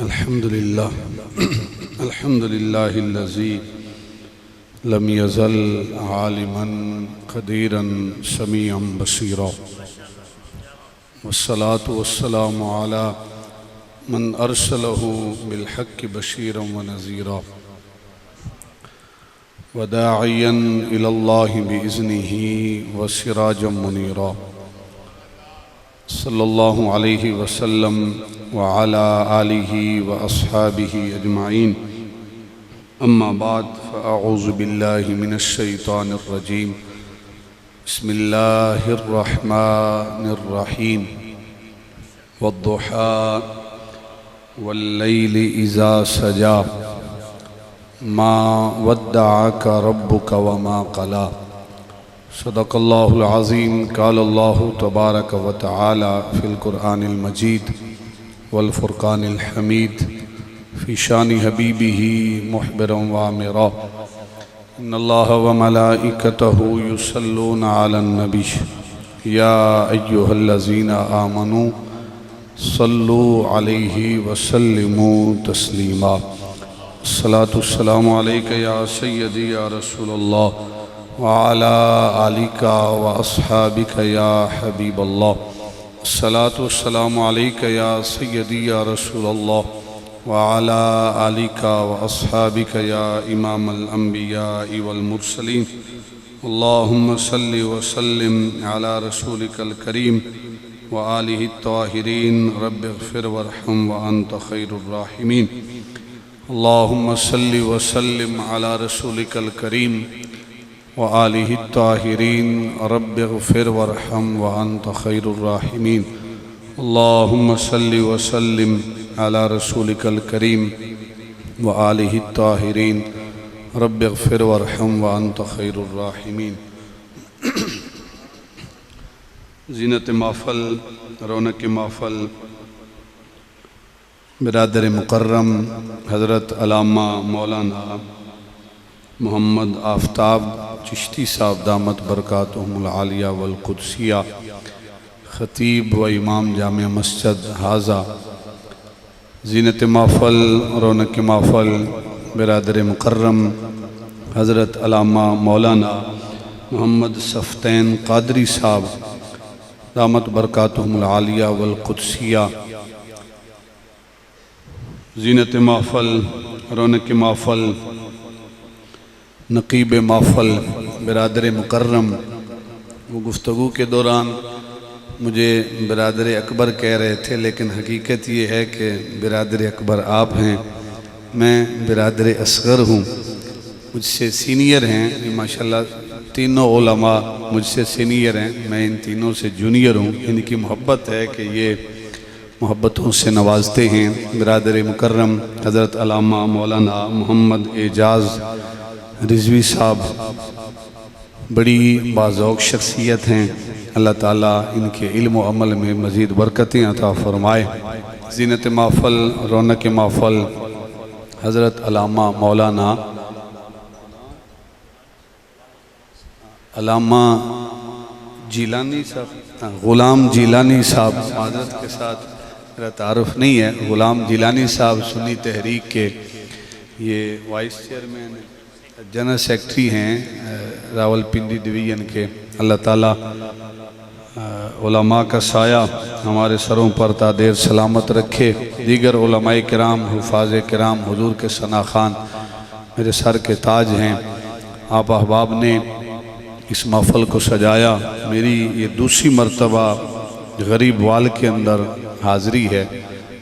अल्हम्दुलिल्लाह अल्हम्दुलिल्लाहिल्लज़ी लम यज़ल आलिमन क़दीरन समीअन बसीरा वस्सलातु वस्सलामु अला मन अरसलहु बिलहक़्क़ि बशीरन व नज़ीरा व दाइयन इलल्लाहि बिइज़्निही व सिराजम मुनीरा सल्लल्लाहु अलैहि वसल्लम व अला आलिहि व अस्हाबिहि अजमाइन अम्मा बाद फ़अऊज़ु बिल्लाहि मिनश शैतानिर रजीम बिस्मिल्लाहिर रहमानिर रहीम वद्दुहा वल्लैलि इज़ा सजा मा वद्दअका रब्बुका व मा क़ला सदक़ल्लाहुल अज़ीम क़ालल्लाहु तबारक व तआला फ़िल क़ुरआनिल मजीद वल फ़ुरक़ानिल हमीद फ़ी शानि हबीबिही मुहब्बिरन व आमिरा इन्नल्लाह व मलाइकतहु युसल्लूना अलन नबी या अय्युहल्लज़ीना आमनू सल्लू अलैहि व सल्लिमू तस्लीमा अस्सलातु वस्सलामु अलैका या सय्यदी या रसूलल्लाह व अला आलिका व अस्हाबिका या हबीबल्लाह अस्सलातु वस्सलामु अलैका या सय्यदी या रसूलल्लाह व अला आलिका व अस्हाबिका या इमामल अंबिया वल मुरसलीन अल्लाहुम्मा सल्लि व सल्लिम अला रसूलिकल करीम व आलिहि त्ताहिरीन रब्बिग़फिर वरहम व अंत खैरुर राहिमीन अल्लाहुम्मा सल्लि व सल्लिम अला रसूलिकल करीम व आलिहि त्ताहिरीन रब्बिग़फिर वरहम व अंत खैरुर राहिमीन अल्लाहुम्मा सल्लि व सल्लिम अला रसूलिकल करीम व आलिहि त्ताहिरीन रब्बिग़फिर वरहम व अंत खैरुर राहिमीन। ज़ीनत महफ़ल, रौनक महफ़ल, बिरादर मुकर्रम हज़रत अल्लामा मौलाना मोहम्मद आफ्ताब चिश्ती साहब दामत बरकातुहुमुल आलिया वल कुद्सिया ख़तीब व इमाम जामिया मस्जिद हाज़ा। ज़ीनत महफ़ल, रौनक महफ़ल, बिरादर मुकर्रम हज़रत अल्लामा मौलाना मोहम्मद सफ़तैन क़ादरी साहब दामत बरकातुहुमुल आलिया वल कुद्सिया। ज़ीनत महफ़ल, रौनक महफ़ल, नक़ीब महफ़ल, बिरादर मुकर्रम। वो गुफ्तगू के दौरान मुझे बिरादर अकबर कह रहे थे, लेकिन हकीकत ये है कि बिरादर अकबर आप हैं, मैं बिरादर असग़र हूँ। मुझसे सीनियर हैं माशाल्लाह, तीनों उलमा मुझसे सीनियर हैं, मैं इन तीनों से जूनियर हूँ। इनकी मोहब्बत है कि ये मोहब्बतों से नवाजते हैं। बिरादर मुकर्रम हज़रत अल्लामा मौलाना मोहम्मद एजाज़ रिज़वी साहब बड़ी बाज़ौक़ शख्सियत हैं। अल्लाह ताला इनके इल्म व अमल में मज़ीद बरकतें अता फ़रमाए। ज़ीनत महफ़ल, रौनक महफ़ल हज़रत अल्लामा मौलाना अल्लामा जिलानी साहब, ग़ुलाम जिलानी साहब, माज़रत के साथ मेरा तारुफ़ नहीं है। ग़ुलाम जिलानी साहब सुन्नी तहरीक के ये वाइस चेयरमैन, जनरल सेक्रेटरी हैं रावलपिंडी डिवीज़न के। अल्लाह ताला उलमा का साया हमारे सरों पर ता देर सलामत रखे। दीगर उलमाए किराम, हुफ़ाज़े किराम, हुज़ूर के सना खान मेरे सर के ताज हैं। आप अहबाब ने इस महफ़ल को सजाया। मेरी ये दूसरी मर्तबा गरीब वाल के अंदर हाज़री है।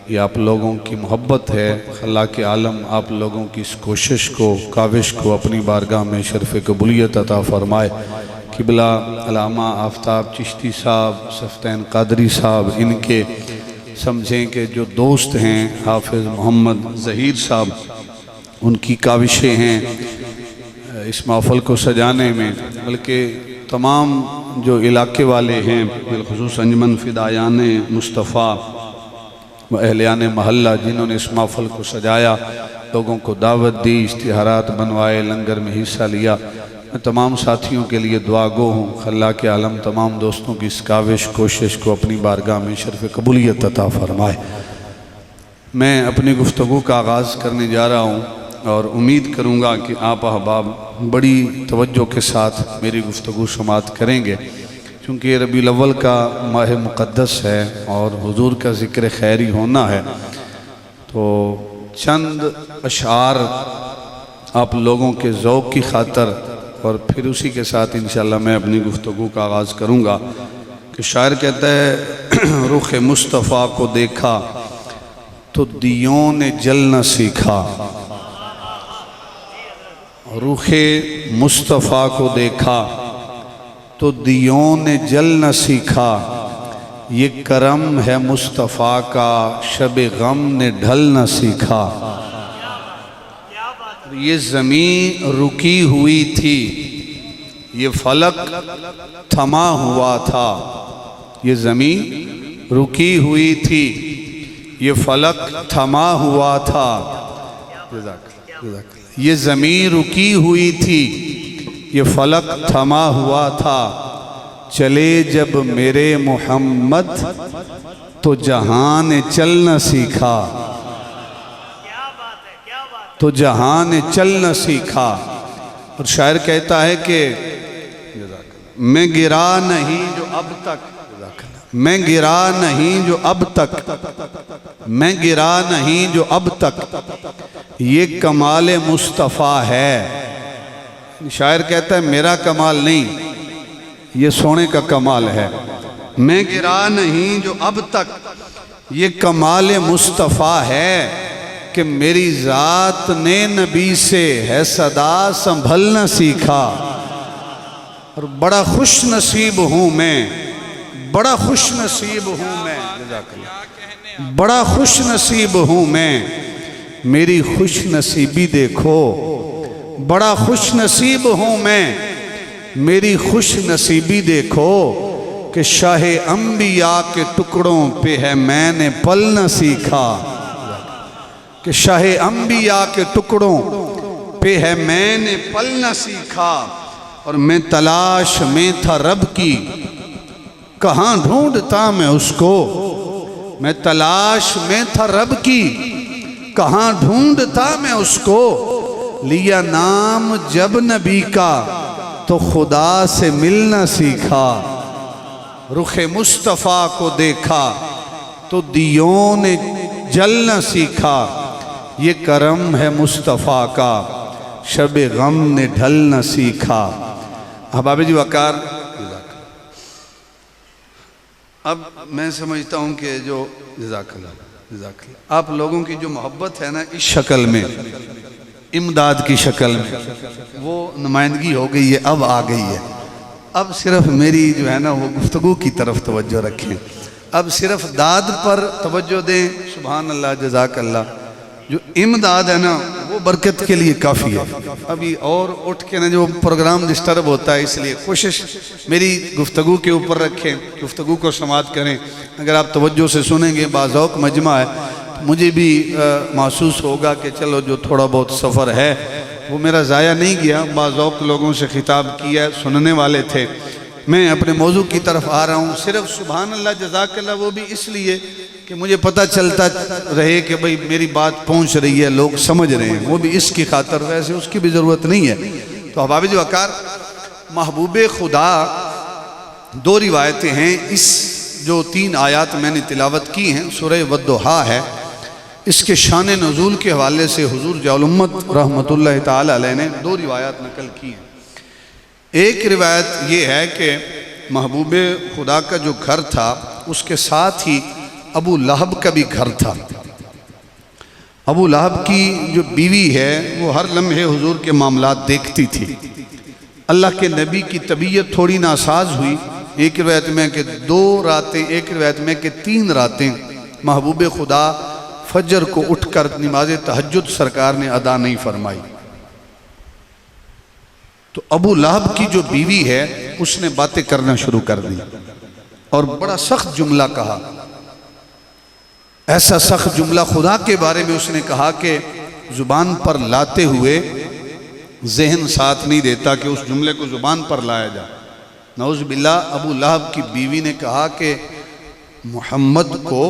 ये आप लोगों की मोहब्बत है। अल्लाह के आलम आप लोगों की इस कोशिश को, काविश को अपनी बारगाह में शर्फ़ कबूलियत अता फ़रमाए। किबला अल्लामा आफ्ताब चिश्ती साहब, सफ़तैन क़ादरी साहब, इनके समझें कि जो दोस्त हैं हाफ़िज़ मोहम्मद ज़हीर साहब, उनकी काविशें हैं इस महफ़ल को सजाने में। बल्कि तमाम जो इलाके वाले हैं, बिलख़ुसूस अंजुमन फ़िदायान मुस्तफ़ा व अहलियान महल्ला, जिन्होंने इस महफ़ल को सजाया, लोगों को दावत दी, इश्तिहारात बनवाए, लंगर में हिस्सा लिया, मैं तमाम साथियों के लिए दुआ गो हूँ। अल्लाह के आलम तमाम दोस्तों की इस काविश कोशिश को अपनी बारगाह में शर्फ़ कबूलियत अता फ़रमाए। मैं अपनी गुफ्तगू का आगाज़ करने जा रहा हूँ और उम्मीद करूँगा कि आप अहबाब बड़ी तवज्जो के साथ मेरी गुफ्तगू समाअत करेंगे, क्योंकि ये रबीउल अव्वल का माह मुक़द्दस है और हुजूर का ज़िक्र खैरी होना है। तो चंद अशार आप लोगों के ज़ौक़ की खातर और फिर उसी के साथ इंशाअल्लाह मैं अपनी गुफ्तगू का आगाज़ करूँगा। कि शायर कहता है, रुख़ मुस्तफ़ा को देखा तो दियों ने जल न सीखा, रुख़ मुस्तफ़ा को देखा तो दियों ने जल न सीखा, ये करम है मुस्तफ़ा का शब गम ने ढल न सीखा। ये ज़मीं रुकी हुई थी, ये फलक थमा हुआ था। ये ज़मीं रुकी हुई थी, ये फलक थमा हुआ था। ये ज़मीं रुकी हुई थी, ये फलक थमा हुआ था। चले जब मेरे मोहम्मद तो जहां ने चल न सीखा, तो जहां ने चल न सीखा। और शायर कहता है कि मैं गिरा नहीं जो अब तक, मैं गिरा नहीं जो अब तक, मैं गिरा नहीं जो अब तक, ये कमाल मुस्तफ़ा है। शायर कहता है मेरा कमाल नहीं, ये सोने का कमाल है। मैं गिरा नहीं जो अब तक, ये कमाल मुस्तफ़ा है कि मेरी ज़ात ने नबी से है सदा संभल न सीखा। और बड़ा खुश नसीब हूँ मैं, बड़ा खुश नसीब हूँ मैं, बड़ा खुश नसीब हूँ मैं, मेरी खुश नसीबी देखो। बड़ा खुश नसीब हूँ मैं, मेरी खुश नसीबी देखो, कि शाह अंबिया के टुकड़ों पे है मैंने पल न सीखा। कि शाह अंबिया के टुकड़ों पे है मैंने पल न सीखा। और मैं तलाश में था रब की, कहाँ ढूंढता मैं उसको। मैं तलाश में था रब की, कहाँ ढूंढता मैं उसको। लिया नाम जब नबी का तो खुदा से मिलना सीखा। रुख़ मुस्तफ़ा को देखा तो दियों ने जलना सीखा, ये करम है मुस्तफ़ा का शब गम ने ढलना सीखा। अहबाब जी वकार, अब मैं समझता हूँ कि जो जज़ाकल्लाह आप लोगों की जो मोहब्बत है ना इस शक्ल में, इमदाद की शक्ल में, वो नुमाइंदगी हो गई है, अब आ गई है। अब सिर्फ मेरी जो है ना वो गुफ्तगू की तरफ तवज्जो रखें, अब सिर्फ दाद पर तवज्जो दें। सुभान अल्लाह, जज़ाकल्लाह। जो इमदाद है ना वो बरकत के लिए काफ़ी है। अभी और उठ के ना जो प्रोग्राम डिस्टर्ब होता है, इसलिए कोशिश मेरी गुफ्तगू के ऊपर रखें, गुफ्तगू को समाअत करें। अगर आप तवज्जो से सुनेंगे, बाज़ौक़ मजमा है, तो मुझे भी महसूस होगा कि चलो जो थोड़ा बहुत सफ़र है वो मेरा ज़ाया नहीं गया। बाज़ौक़ लोगों से खिताब किया, सुनने वाले थे। मैं अपने मौजू की तरफ आ रहा हूँ सिर्फ सुभान अल्लाह जज़ाकल्लाह, वो भी इसलिए कि मुझे पता चलता रहे कि भाई मेरी बात पहुँच रही है, लोग समझ रहे हैं, वो भी इसकी खातर। वैसे उसकी भी ज़रूरत नहीं है। तो अहबाब जी वकार, महबूब खुदा, दो रिवायतें हैं। इस जो 3 आयात मैंने तिलावत की हैं, सूरह वद्दुहा है, इसके शान नुज़ूल के हवाले से हुज़ूर जाउल-उम्मत रहमतुल्लाह ताला अलैह ने 2 रिवायात नकल की हैं। एक रिवायत ये है कि महबूब खुदा का जो घर था उसके साथ ही अबू लहब का भी घर था। अबू लहब की जो बीवी है वो हर लम्हे हुजूर के मामलात देखती थी। अल्लाह के नबी की तबीयत थोड़ी नासाज हुई। एक रिवायत में कि 2 रातें, एक रिवायत में कि 3 रातें महबूब खुदा फजर को उठकर नमाज तहज्जुद सरकार ने अदा नहीं फरमाई। तो अबू लहब की जो बीवी है उसने बातें करना शुरू कर दी और बड़ा सख्त जुमला कहा। ऐसा सख्त जुमला खुदा के बारे में उसने कहा कि ज़ुबान पर लाते हुए जहन साथ नहीं देता कि उस जुमले को ज़ुबान पर लाया जाए। नऊज़ बिल्लाह, अबू लहब की बीवी ने कहा कि मोहम्मद को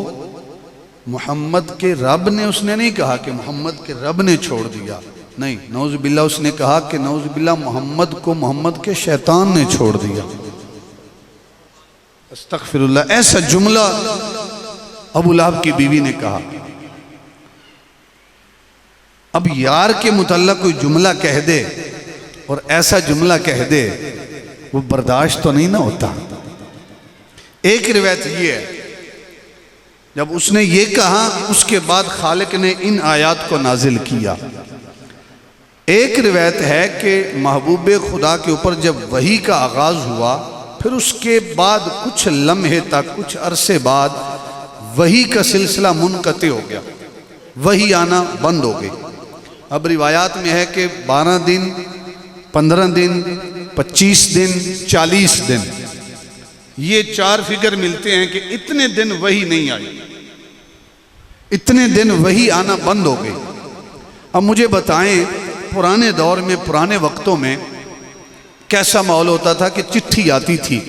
मोहम्मद के रब ने, उसने नहीं कहा कि मोहम्मद के रब ने छोड़ दिया, नहीं, नौज़ बिल्लाह उसने कहा कि नौज़ बिल्लाह मोहम्मद को मोहम्मद के शैतान ने छोड़ दिया। अस्तगफिरुल्लाह, ऐसा जुमला अबू लहब की बीवी ने कहा। अब यार के मुतल्लक कोई जुमला कह दे और ऐसा जुमला कह दे, वो बर्दाश्त तो नहीं ना होता। एक रिवायत ये है, जब उसने ये कहा उसके बाद खालिक ने इन आयात को नाजिल किया। एक रिवायत है कि महबूब खुदा के ऊपर जब वही का आगाज़ हुआ, फिर उसके बाद कुछ लम्हे तक, कुछ अरसे बाद वही का सिलसिला मुनक़ते हो गया, वही आना बंद हो गई। अब रिवायात में है कि 12 दिन, 15 दिन, 25 दिन, 40 दिन, ये 4 फिगर मिलते हैं कि इतने दिन वही नहीं आई, इतने दिन वही आना बंद हो गई। अब मुझे बताएं, पुराने दौर में, पुराने वक्तों में कैसा माहौल होता था कि चिट्ठी आती थी।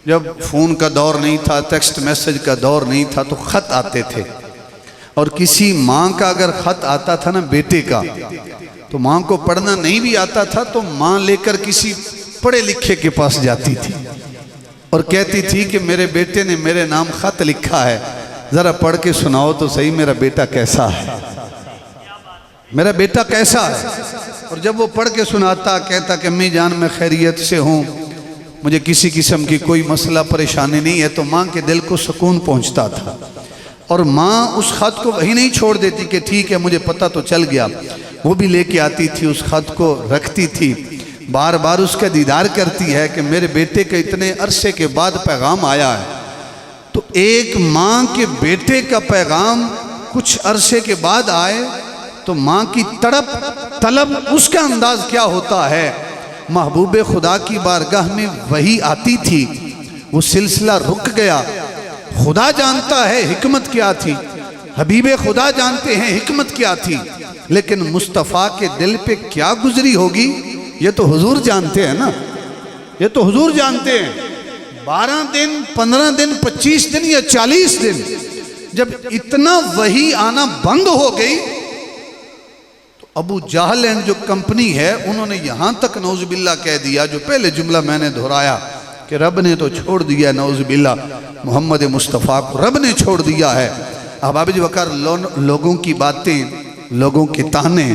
जब फ़ोन का दौर नहीं था, टेक्स्ट मैसेज का दौर नहीं था, तो ख़त आते थे। और किसी माँ का अगर ख़त आता था ना, बेटे का, तो माँ को पढ़ना नहीं भी आता था तो माँ लेकर किसी पढ़े लिखे के पास जाती थी और कहती थी कि मेरे बेटे ने मेरे नाम ख़त लिखा है, ज़रा पढ़ के सुनाओ तो सही, मेरा बेटा कैसा है, मेरा बेटा कैसा है। और जब वो पढ़ के सुनाता, कहता कि अम्मी जान मैं खैरियत से हूँ, मुझे किसी किस्म की कोई मसला परेशानी नहीं है, तो माँ के दिल को सुकून पहुँचता था। और माँ उस ख़त को वही नहीं छोड़ देती कि ठीक है मुझे पता तो चल गया, वो भी लेके आती थी, उस ख़त को रखती थी, बार बार उसका दीदार करती है कि मेरे बेटे के इतने अरसे के बाद पैगाम आया है। तो एक माँ के बेटे का पैगाम कुछ अरसे के बाद आए तो माँ की तड़प तलब, उसका अंदाज क्या होता है। महबूब खुदा की बारगाह में वही आती थी, वो सिलसिला रुक गया। खुदा जानता है हिकमत क्या थी, हबीब खुदा जानते हैं हिकमत क्या थी, लेकिन मुस्तफ़ा के दिल पे क्या गुजरी होगी ये तो हुजूर जानते हैं ना, ये तो हुजूर जानते हैं। 12 दिन, 15 दिन, 25 दिन या 40 दिन जब इतना वही आना बंद हो गई, तो अबू जहल एंड जो कंपनी है उन्होंने यहां तक नौज़ुबिल्लाह कह दिया, जो पहले जुमला मैंने दोहराया कि रब ने तो छोड़ दिया है, नौज़ुबिल्लाह मोहम्मद मुस्तफ़ा को रब ने छोड़ दिया है। अहबाब वकार, लोगों की बातें, लोगों के ताने,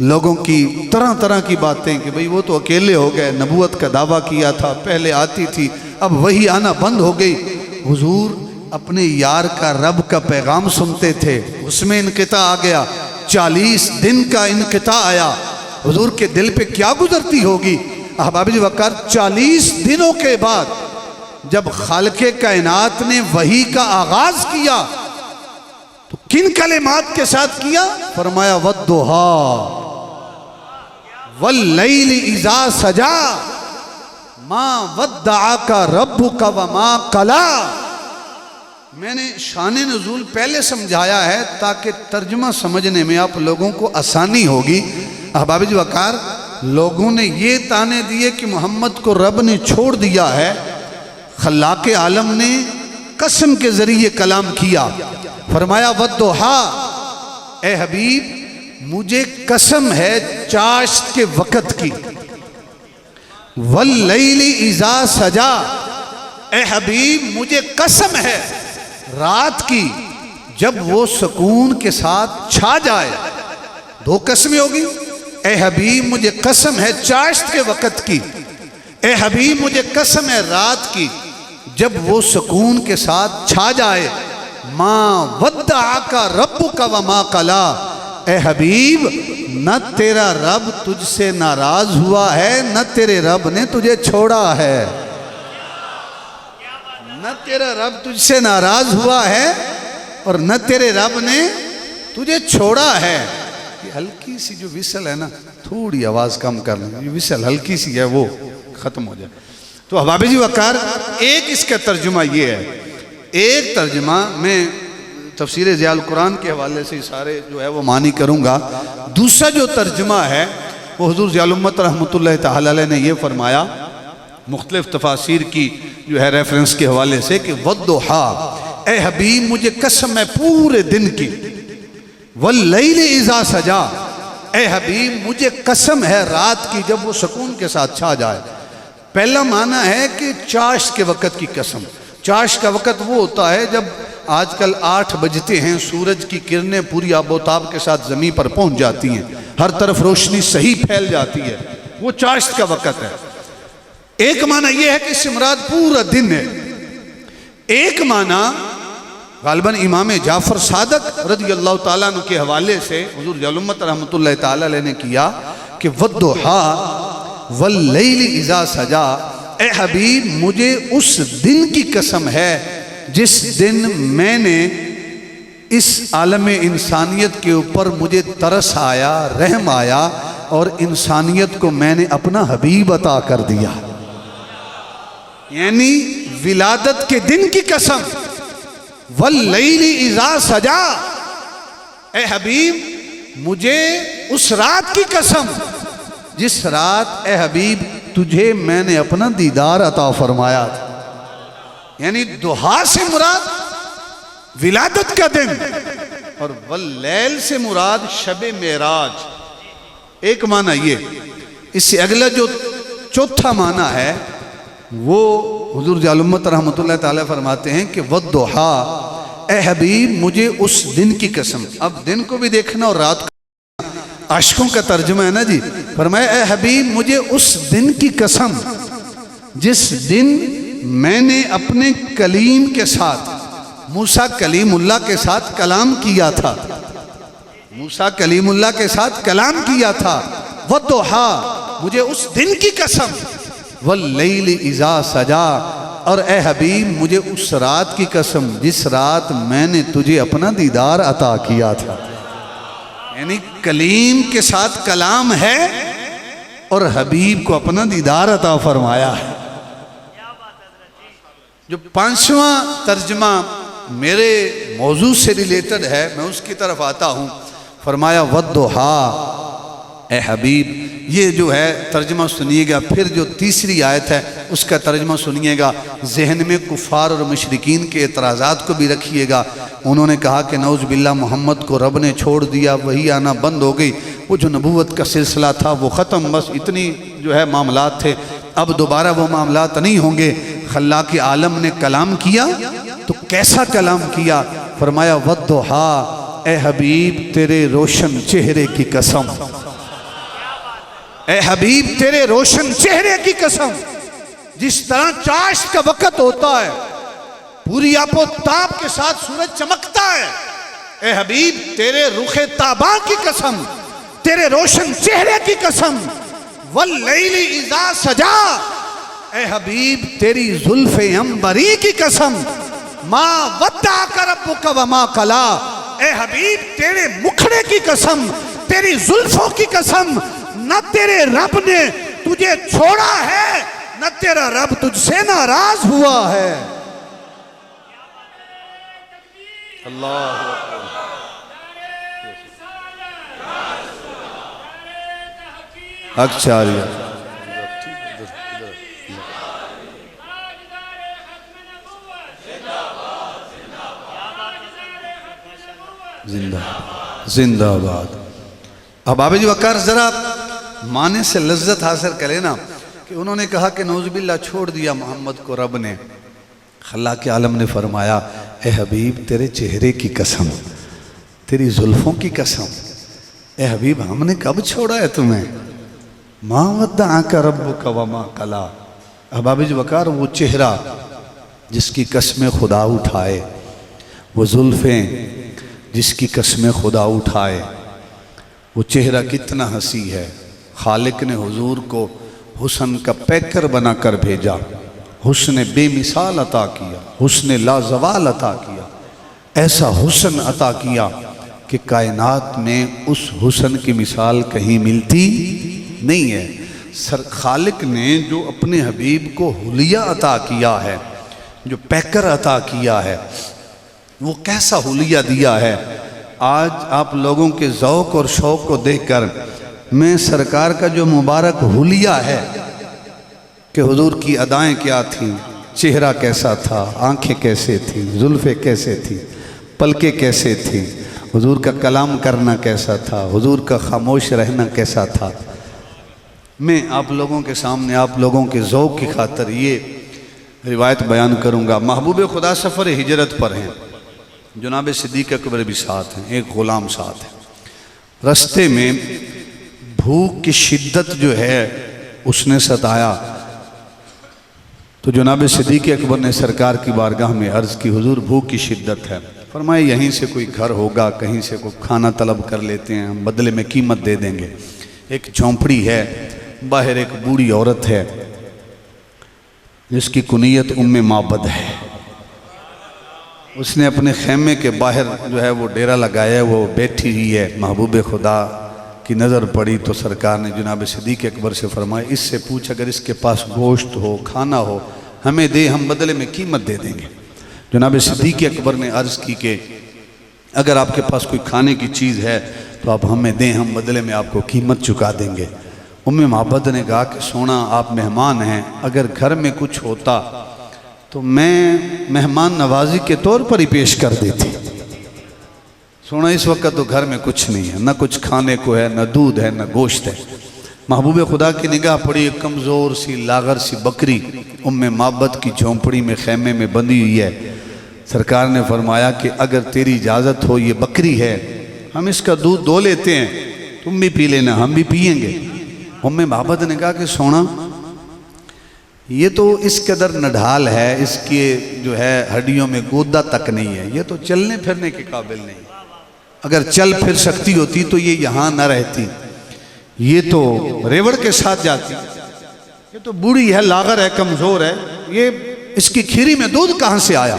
लोगों की तरह तरह की बातें कि भाई वो तो अकेले हो गए, नबूवत का दावा किया था, पहले आती थी, अब वही आना बंद हो गई। हुजूर अपने यार का, रब का पैगाम सुनते थे, उसमें इनक़िता आ गया, 40 दिन का इनक़िता आया। हुजूर के दिल पे क्या गुजरती होगी। अहबाब वकार, 40 दिनों के बाद जब खालिक़े कायनात ने वही का आगाज किया तो किन कलिमात के साथ किया। फरमाया वद्दुहा वल्लैलि इज़ा सजा मा वद्दअका रब्बुका वमा कला। मैंने शान नुज़ूल पहले समझाया है ताकि तर्जुमा समझने में आप लोगों को आसानी होगी। अहबाब वकार, लोगों ने ये ताने दिए कि मोहम्मद को रब ने छोड़ दिया है, खल्लाक़े आलम ने कसम के ज़रिए कलाम किया। फरमाया वद्दुहा, ए हबीब मुझे कसम है चाश्त के वक़्त की, वल्लैलि इज़ा सजा, ए हबीब मुझे कसम है रात की जब वो सुकून के साथ छा जाए। 2 कसमें होगी। ए हबीब मुझे कसम है चाश्त के वक़्त की, ए हबीब मुझे कसम है रात की जब वो सुकून के साथ छा जाए। माँ वद्दअका रब्बुका वमा कला, ए हबीब न तेरा रब तुझसे नाराज हुआ है, न तेरे रब ने तुझे छोड़ा है, न तेरा रब तुझसे नाराज हुआ है और न तेरे रब ने तुझे छोड़ा है। ये हल्की सी जो विसल है ना, थोड़ी आवाज़ कम कर लें, विसल हल्की सी है वो ख़त्म हो जाए। तो अहबाब वकार, एक इसका तर्जुमा ये है। एक तर्जुमा मैं तफसीर ज़ियाउल कुरान के हवाले से सारे जो है वो मानी करूँगा। दूसरा जो तर्जुमा है वो हुज़ूर ज़ियाउल उम्मत रहमतुल्लाह तआला अलैह ने ये फरमाया, मुख्तलिफ तफासीर की जो है रेफरेंस के हवाले से, कि वद्दुहा ए हबीब मुझे कसम है पूरे दिन की, वल्लैल इज़ा सजा, ए हबीब मुझे कसम है रात की जब वो सुकून के साथ छा जाए। पहला माना है कि चाश के वक़्त की कसम। चाश का वक़्त वो होता है जब आजकल 8 बजते हैं, सूरज की किरणें पूरी आबोताब के साथ ज़मीन पर पहुंच जाती हैं, हर तरफ रोशनी सही फैल जाती है, वो चाश का वक़्त है। एक माना यह है कि इससे मुराद पूरा दिन है। एक माना गालिबन इमाम जाफ़र सादक रज़ियल्लाहु ताला अन्हु के हवाले से हुज़ूर जालुम्मत रहमतुल्लाहि ताला अलैह ने किया कि वद्दुहा वल्लैल इज़ा सजा, ए हबीब मुझे उस दिन की कसम है जिस दिन मैंने इस आलम इंसानियत के ऊपर मुझे तरस आया, रहम आया और इंसानियत को मैंने अपना हबीब अता कर दिया। यानी विलादत के दिन की कसम, वल्लैल इज़ा सजा, ए हबीब मुझे उस रात की कसम जिस रात ए हबीब तुझे मैंने अपना दीदार अता फरमाया था। यानी दुहा से मुराद विलादत का दिन और वल्लैल से मुराद शबे मेराज। एक माना ये। इससे अगला जो चौथा माना है वो हुजूर जालुम्मत रहमतुल्लाह ताला फरमाते हैं कि वद्दुहा, ए हबीब मुझे उस दिन की कसम। अब दिन को भी देखना और रात को, आशिकों का तर्जुमा है ना जी। फरमाया ए हबीब मुझे उस दिन की कसम जिस दिन मैंने अपने कलीम के साथ, मूसा कलीमुल्लाह के साथ कलाम किया था, मूसा कलीमुल्लाह के साथ कलाम किया था। वद्दुहा मुझे उस दिन की कसम, वल्लैल इज़ा सजा, और ए हबीब मुझे उस रात की कसम जिस रात मैंने तुझे अपना दीदार अता किया था। यानी कलीम के साथ कलाम है और हबीब को अपना दीदार अता फरमाया है। जो 5वां तर्जमा मेरे मौजू से रिलेटेड है, मैं उसकी तरफ आता हूँ। फरमाया वद्दुहा, ए हबीब, ये जो है तर्जमा सुनिएगा। फिर जो तीसरी आयत है उसका तर्जमा सुनिएगा। जहन में कुफ़ार और मुशरिकीन के एतराज़ात को भी रखिएगा। उन्होंने कहा कि नौज़ बिल्लाह मोहम्मद को रब ने छोड़ दिया, वही आना बंद हो गई, वो जो नबूवत का सिलसिला था वो ख़त्म, बस इतनी जो है मामलात थे, अब दोबारा वो मामलात नहीं होंगे। खल्लाक़ आलम ने कलाम किया तो कैसा कलाम किया? फरमाया वद्दुहा, ए हबीब तेरे रोशन चेहरे की कसम, ए हबीब तेरे रोशन चेहरे की कसम, जिस तरह चाश का वक़्त होता है, पूरी आपो ताप के साथ सूरज चमकता है, ए हबीब तेरे रुखे ताबा की कसम, तेरे रोशन चेहरे की कसम, वल्लैल इज़ा सजा, ए हबीब तेरी जुल्फ़े अंबरी की कसम, मा वद्दाअका रब्बुका व मा कला, ए हबीब तेरे मुखड़े की कसम, तेरी जुल्फ़ों की कसम, न तेरे रब ने तुझे छोड़ा है, न तेरा रब तुझसे नाराज हुआ है। अल्लाह आचार्य जिंदाबाद। अब आबिद वकार जरा माने से लज्जत हासिल करे ना कि उन्होंने कहा कि नौज़ुबिल्लाह छोड़ दिया मोहम्मद को रब ने। खल्लाक़ आलम ने फरमाया, ए हबीब तेरे चेहरे की कसम, तेरी जुल्फ़ों की कसम, ए हबीब हमने कब छोड़ा है तुम्हें? मा वद्दाअका रब्बुका व मा कला। अब आबिद वकार वो चेहरा जिसकी कसमें खुदा उठाए, वो जुल्फ़ें जिसकी कसमें खुदा उठाए, वो चेहरा कितना हंसी है। खालिक ने हुजूर को हुस्न का पैकर बना कर भेजा, हुस्न बेमिसाल अता किया, हुस्न लाजवाल अता किया, ऐसा हुस्न अता किया कि कायनात में उस हुस्न की मिसाल कहीं मिलती नहीं है। सर खालिक ने जो अपने हबीब को हुलिया अता किया है, जो पैकर अता किया है, वो कैसा हुलिया दिया है। आज आप लोगों के ज़ौक़ और शौक़ को देखकर मैं सरकार का जो मुबारक हुलिया है कि हुजूर की अदाएं क्या थीं, चेहरा कैसा था, आंखें कैसे थी, जुल्फ़े कैसे थी, पलके कैसे थी, हुजूर का कलाम करना कैसा था, हुजूर का खामोश रहना कैसा था। मैं आप लोगों के सामने आप लोगों के ज़ौक़ की खातिर ये रिवायत बयान करूँगा। महबूब खुदा सफ़र हिजरत पर हैं, जनाब सिद्दीक़ अकबर भी साथ हैं, एक ग़ुलाम साथ है। रास्ते में भूख की शिद्दत जो है उसने सताया, तो जनाब सिद्दीक़ अकबर ने सरकार की बारगाह में अर्ज़ की, हुजूर भूख की शिद्दत है। फरमाए यहीं से कोई घर होगा, कहीं से कोई खाना तलब कर लेते हैं, हम बदले में कीमत दे देंगे। एक झोंपड़ी है, बाहर एक बूढ़ी औरत है जिसकी कुनियत उम्मे माबद है। उसने अपने खेमे के बाहर जो है वो डेरा लगाया है, वो बैठी हुई है। महबूब खुदा की नज़र पड़ी तो सरकार ने जनाब सिद्दीक़ अकबर से फरमाया, इससे पूछ अगर इसके पास गोश्त हो, खाना हो, हमें दे, हम बदले में कीमत दे देंगे। जनाब सिद्दीक़ अकबर ने अर्ज़ की कि अगर आपके पास कोई खाने की चीज़ है तो आप हमें दें, हम बदले में आपको कीमत चुका देंगे। उम्मे माबद ने कहा कि सोना आप मेहमान हैं, अगर घर में कुछ होता तो मैं मेहमान नवाजी के तौर पर ही पेश कर देती। सोना इस वक्त तो घर में कुछ नहीं है, न कुछ खाने को है, न दूध है, न गोश्त है। महबूब खुदा की निगाह पड़ी, एक कमज़ोर सी लागर सी बकरी उम्मे माबद की झोंपड़ी में खेमे में बंधी हुई है। सरकार ने फरमाया कि अगर तेरी इजाज़त हो, ये बकरी है, हम इसका दूध दो लेते हैं, तुम भी पी लेना, हम भी पिएंगे। उम्मे माबद ने कहा कि सोना ये तो इस कदर नढाल है, इसके जो है हड्डियों में गोदा तक नहीं है, ये तो चलने फिरने के काबिल नहीं। अगर चल फिर सकती होती तो ये यहाँ न रहती, ये तो रेवड़ के साथ जाती। ये तो बूढ़ी है, लागर है, कमज़ोर है, ये इसकी खीरी में दूध कहाँ से आया।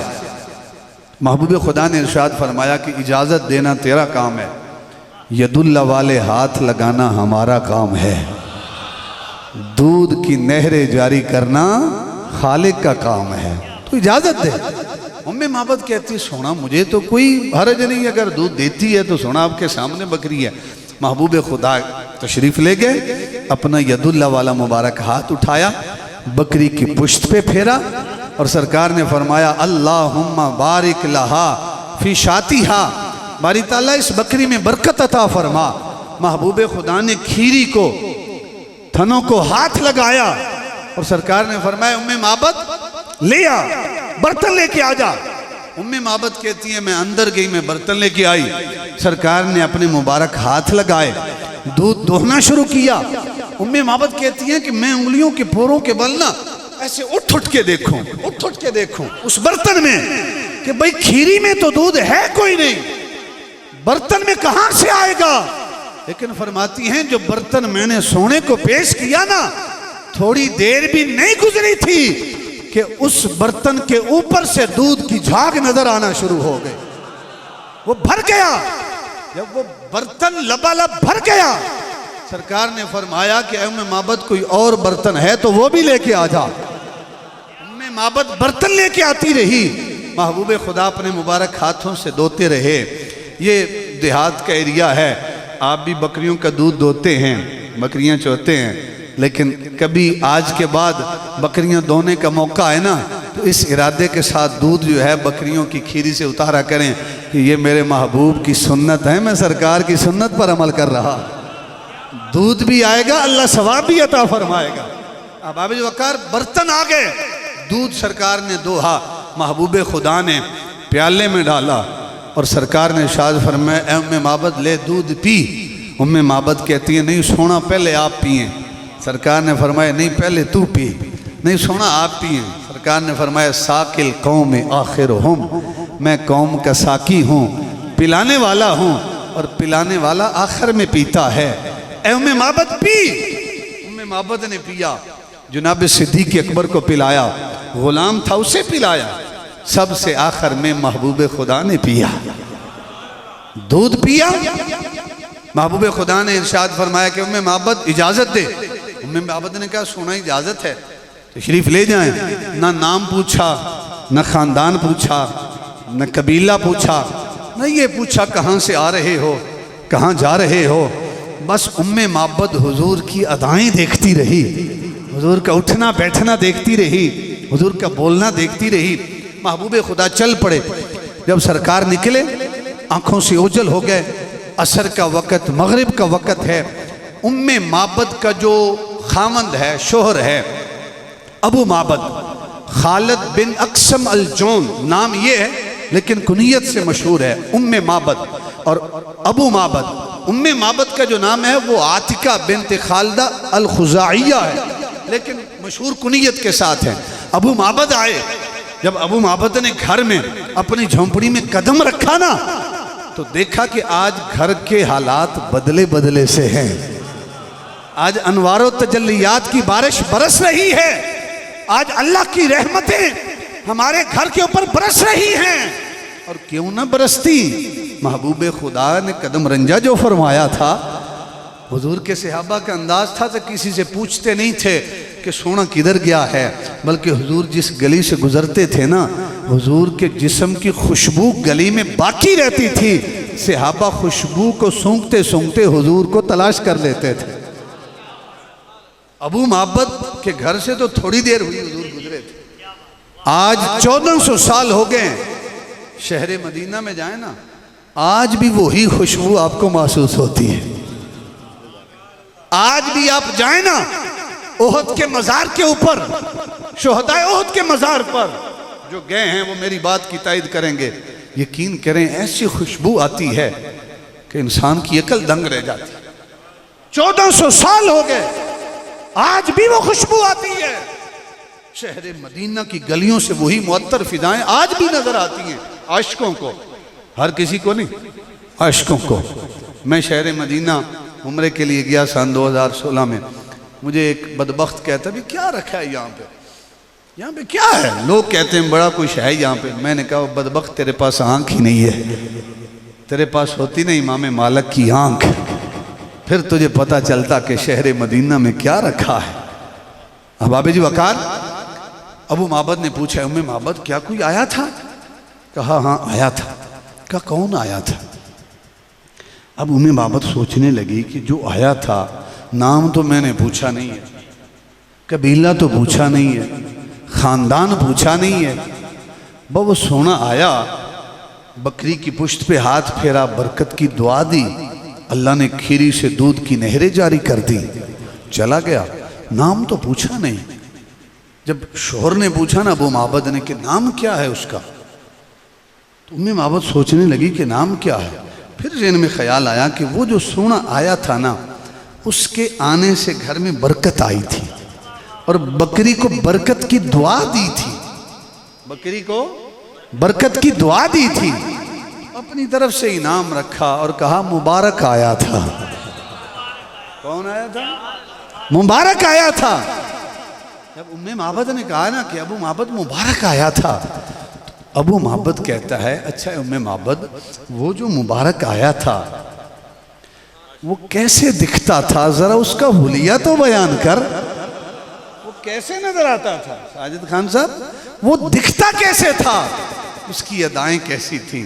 महबूब खुदा ने इरशाद फरमाया कि इजाज़त देना तेरा काम है, यदुल्ला वाले हाथ लगाना हमारा काम है, दूध की नहरें जारी करना खालिक का काम है, तो इजाज़त दे। उम्मे माबद कहती सोना मुझे तो कोई हर्ज नहीं, अगर दूध देती है तो सोना आपके सामने बकरी है। महबूब खुदा तशरीफ़ ले गए, अपना यदुल्ला वाला मुबारक हाथ उठाया, बकरी की पुश्त पे फेरा और सरकार ने फरमाया अल्लाहुम्मा बारिक लहा फी शातिहा, बारी ताला इस बकरी में बरकत अता फरमा। महबूब खुदा ने खीरी को, थनों को हाथ लगाया और सरकार ने फरमाया उम्मे माबद ले आ, बर्तन लेके आ जा। उम्मे माबद कहती है मैं अंदर गई, मैं बर्तन लेके आई, सरकार ने अपने मुबारक हाथ लगाए, दूध दोहना शुरू किया। उम्मे माबद कहती है कि मैं उंगलियों के पोरों के बल ना ऐसे उठ उठ के देखूं उस बर्तन में कि भाई खीरी में तो दूध है कोई नहीं, बर्तन में कहां से आएगा। लेकिन फरमाती हैं जो बर्तन मैंने सोने को पेश किया ना, थोड़ी देर भी नहीं गुजरी थी कि उस बर्तन के ऊपर से दूध की झाग नजर आना शुरू हो गई। वो भर गया, जब वो बर्तन लबालब भर गया, सरकार ने फरमाया कि उम्मे माबद कोई और बर्तन है तो वो भी लेके आ जा। उम्मे माबद बर्तन लेके आती रही, महबूब खुदा अपने मुबारक हाथों से धोते रहे। ये देहात का एरिया है, आप भी बकरियों का दूध दोते हैं, बकरियां चोते हैं, लेकिन कभी आज के बाद बकरियां दोने का मौका है ना, तो इस इरादे के साथ दूध जो है बकरियों की खीरी से उतारा करें कि ये मेरे महबूब की सुन्नत है, मैं सरकार की सुन्नत पर अमल कर रहा। दूध भी आएगा, अल्लाह सवाब भी अता फरमाएगा। अब आबिद वकार बर्तन आ गए, दूध सरकार ने दोहा, महबूब खुदा ने प्याले में डाला और सरकार ने इरशाद फरमाया उम्मे माबद ले दूध पी। उम्मे माबद कहती है नहीं सोना पहले आप पिए। सरकार ने फरमाया नहीं पहले तू पी। नहीं सोना आप पिए। सरकार ने फरमाया साकिल कौम आखिर हम, मैं कौम का साकी हूँ, पिलाने वाला हूँ और पिलाने वाला आखिर में पीता है। उम्मे माबद पी। उम्मे माबद ने पिया, जनाब सिद्दीक़ अकबर को पिलाया, गुलाम था उसे पिलाया, सबसे आखिर में महबूब खुदा ने पिया, दूध पिया। महबूब खुदा ने इरशाद फरमाया कि उम्मे माबद इजाज़त दे। उम्मे माबद ने कहा सोना इजाज़त है, तशरीफ़ ले जाएं। ना नाम पूछा, न ख़ानदान पूछा, न कबीला पूछा, न ये पूछा कहाँ से आ रहे हो, कहाँ जा रहे हो। बस उम्मे माबद हुजूर की अदाएँ देखती रही, हुजूर का उठना बैठना देखती रही, हुजूर का बोलना देखती रही। महबूब खुदा चल पड़े। जब सरकार निकले आंखों से ओझल हो गए। असर का वक़्त, मगरिब का वक़्त है। उम्मे माबद का जो खामंद है, शोहर है, अबू माबद, खालिद बिन अक्सम अल जौन नाम ये है, लेकिन कुनियत से मशहूर है उम्मे माबद। और अबू माबद, उम्मे माबद का जो नाम है वो आतिका बिनत खालिदा अल खुजाइया है, लेकिन मशहूर कुनियत के साथ है। अबू माबद आए। जब अबू माबद ने घर में अपनी झोंपड़ी में कदम रखा ना, तो देखा कि आज घर के हालात बदले बदले से हैं। आज अनवारो तजल्लियात की बारिश बरस रही है। आज अल्लाह की रहमतें हमारे घर के ऊपर बरस रही हैं। और क्यों ना बरसती, महबूब खुदा ने कदम रंजा जो फरमाया था। हुजूर के सहाबा का अंदाज था तो किसी से पूछते नहीं थे कि सोना किधर गया है, बल्कि हुजूर जिस गली से गुजरते थे ना, हुजूर के जिस्म की खुशबू गली में बाकी रहती थी। सहाबा खुशबू को सूंघते सूंघते हुजूर को तलाश कर लेते थे। अबू माबद के घर से तो थोड़ी देर हुई हुजूर गुजरे थे। आज 1400 साल हो गए। शहर मदीना में जाए ना, आज भी वही खुशबू आपको महसूस होती है। आज भी आप जाए ना ओहद के मज़ार के ऊपर, शुहदाए ओहद के मज़ार पर, जो गए हैं वो मेरी बात की तायद करेंगे। यकीन करें ऐसी खुशबू आती है कि इंसान की अकल दंग रह जाती है। 1400 साल हो गए, आज भी वो खुशबू आती है। शहर मदीना की गलियों से वही मुअत्तर फिजाएं आज भी नजर आती हैं आशिकों को। हर किसी को नहीं, आशिकों को। मैं शहर मदीना उम्रे के लिए गया सन 2016 में। मुझे एक बदबख्त कहता भी क्या रखा है यहाँ पे क्या है? लोग कहते हैं बड़ा कुछ है यहाँ पे। मैंने कहा बदबख्त तेरे पास आंख ही नहीं है, तेरे पास होती नहीं इमाम मालिक की आंख, फिर तुझे पता चलता कि शहर मदीना में क्या रखा है। अहबाब जी वकार, अबू माबद ने पूछा, उम्मे माबद क्या कोई आया था? कहा हाँ आया था। कहा कौन आया था? अब उम्मे माबद सोचने लगी कि जो आया था, नाम तो मैंने पूछा नहीं है, कबीला तो पूछा नहीं है, ख़ानदान पूछा नहीं है, वो सोना आया, बकरी की पुश्त पे हाथ फेरा, बरकत की दुआ दी, अल्लाह ने खीरी से दूध की नहरें जारी कर दी, चला गया। नाम तो पूछा नहीं। जब शोहर ने पूछा ना अबू माबद ने कि नाम क्या है उसका, तो उम्मे माबद सोचने लगी कि नाम क्या है। फिर ज़हन में ख्याल आया कि वो जो सोना आया था ना, उसके आने से घर में बरकत आई थी और बकरी को बरकत की दुआ दी थी, बकरी को बरकत की दुआ दी थी। अपनी तरफ से इनाम रखा और कहा मुबारक आया था। कौन आया था? मुबारक आया था। जब उम्मे माबद ने कहा ना कि अबू माबद मुबारक आया था, तो अबू माबद कहता है अच्छा उम्मे माबद, वो जो मुबारक आया था वो कैसे दिखता था, जरा उसका हुलिया तो बयान कर। वो कैसे नजर आता था साजिद खान साहब? वो दिखता कैसे था, उसकी अदाएं कैसी थी,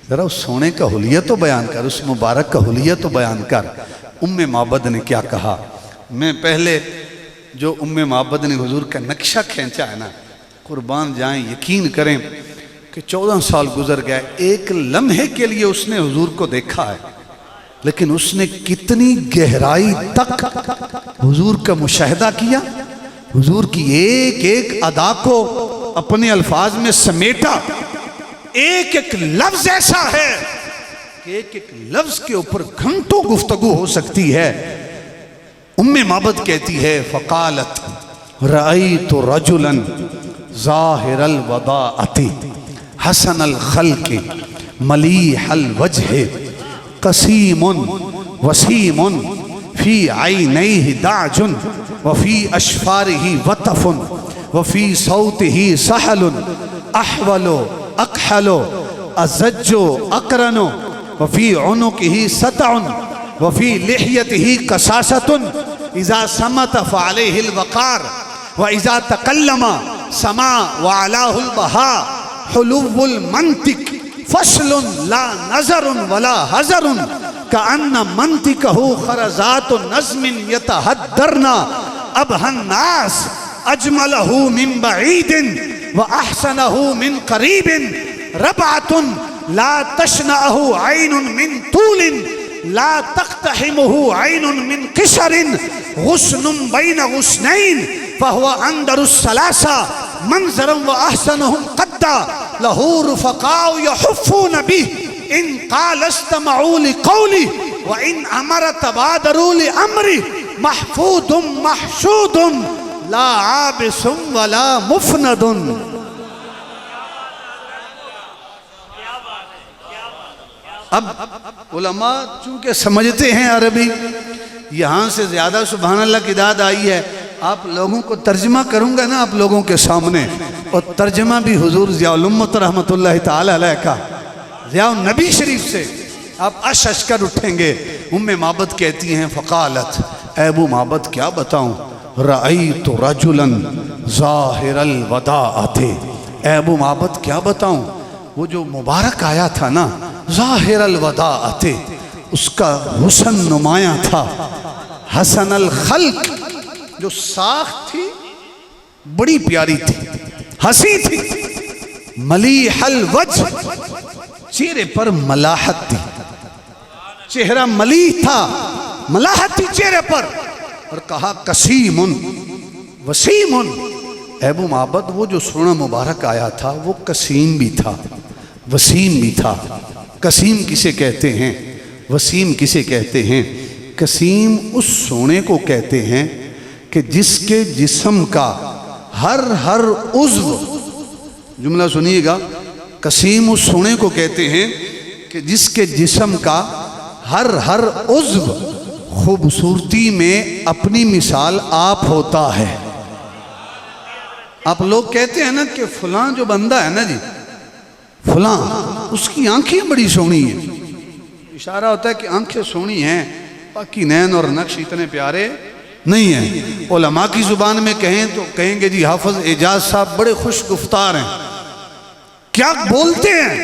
जरा उस सोने का हुलिया तो बयान कर, उस मुबारक का हुलिया तो बयान कर। उम्मे माबद ने क्या कहा? मैं पहले जो उम्मे माबद ने हुजूर का नक्शा खींचा है ना, कुर्बान जाएं, यकीन करें कि 14 साल गुजर गए, एक लम्हे के लिए उसने हुजूर को देखा है, लेकिन उसने कितनी गहराई तक हुजूर का मुशाहिदा किया, हुजूर की एक एक अदा को अपने अल्फाज में समेटा। एक एक लफ्ज ऐसा है कि एक एक लफ्ज के ऊपर घंटों गुफ्तगू हो सकती है। उम्मे माबद कहती है फ़क़ालत रअयतु रजुलन ज़ाहिरल वदाअति हसनल खल्क़ि मलीहल वजहि कसीमुन वसीमुन फ़ी ऐनैहि दाजुन व फ़ी अशफ़ारिहि वतफ़ुन व फ़ी सौतिहि सहलुन अहवलो अकहलो अज़ज्जो अकरनो व फ़ी उनुक़िहि सतउन व फ़ी लिह्यतिहि कसासतुन इज़ा समत फ़अलैहिल वक़ार व इज़ा तकल्लमा समा व अलाहुल बहा हुलुव्वुल मंतिक फस्लुन ला नज़रुन वला हज़रुन कअन्न मंतिकहु खरज़ातु नज़्मिन यतहद्दरना अबहन नास अजमलहु मिन बईदिन व अहसनहु मिन करीबिन रबअतुन ला तशनअहु ऐनुन मिन तूलिन ला तख्तहिमुहु ऐनुन मिन किशरिन गुस्नुम बैन गुस्नैन फहुवा अंदरुस सलासा मंजरम व अहसनुहुम कद्दा लहू रुफकाउ यहुफ़ून बिह इन क़ाल इस्तमऊ लिक़ौली व इन अमर तबादरू लिअम्री महफूदुम महशूदुम ला आबिसुम वला मुफनदुन। अब उलमा चूंकि समझते हैं अरबी, यहाँ से ज़्यादा सुभान अल्लाह की दाद आई है। आप लोगों को तर्जमा करूँगा ना आप लोगों के सामने, और तर्जमा भी हुजूर ज़ियाउल उम्मत रहमतुल्लाहि ताला अलैह का ज़ियाउन नबी शरीफ से आप अश कर उठेंगे। उम्मे माबद कहती हैं फ़क़ालत, अबू माबद क्या बताऊँ, रअयतु रजुलन ज़ाहिरल वदाअति, अबू माबद क्या बताऊँ, वो जो मुबारक आया था ना ज़ाहिरल वदाअति, उसका हुस्न नुमाया था, हसनल खल्क, जो साख थी बड़ी प्यारी थी, हंसी थी, मलीहल वज्ह, चेहरे पर मलाहत थी, चेहरा मली था, मलाहत थी चेहरे पर। और कहा कसीमुन वसीमुन, अबू माबद वो जो सोना मुबारक आया था वो कसीम भी था वसीम भी था। कसीम किसे कहते हैं, वसीम किसे कहते हैं? कसीम उस सोने को कहते हैं कि जिसके जिस्म का हर उज़्व, जुमला सुनिएगा, कसीम उस सोने को कहते हैं कि जिसके जिस्म का हर उज़्व खूबसूरती में अपनी मिसाल आप होता है। आप लोग कहते हैं ना कि फलां जो बंदा है ना जी, फलां उसकी आंखें बड़ी सोहनी है, इशारा होता है कि आंखें सोहनी हैं, बाकी नैन और नक्श इतने प्यारे नहीं हैं। उलमा की जुबान में कहें तो कहेंगे जी हाफिज एजाज साहब बड़े खुश गुफ्तार हैं, क्या बोलते हैं,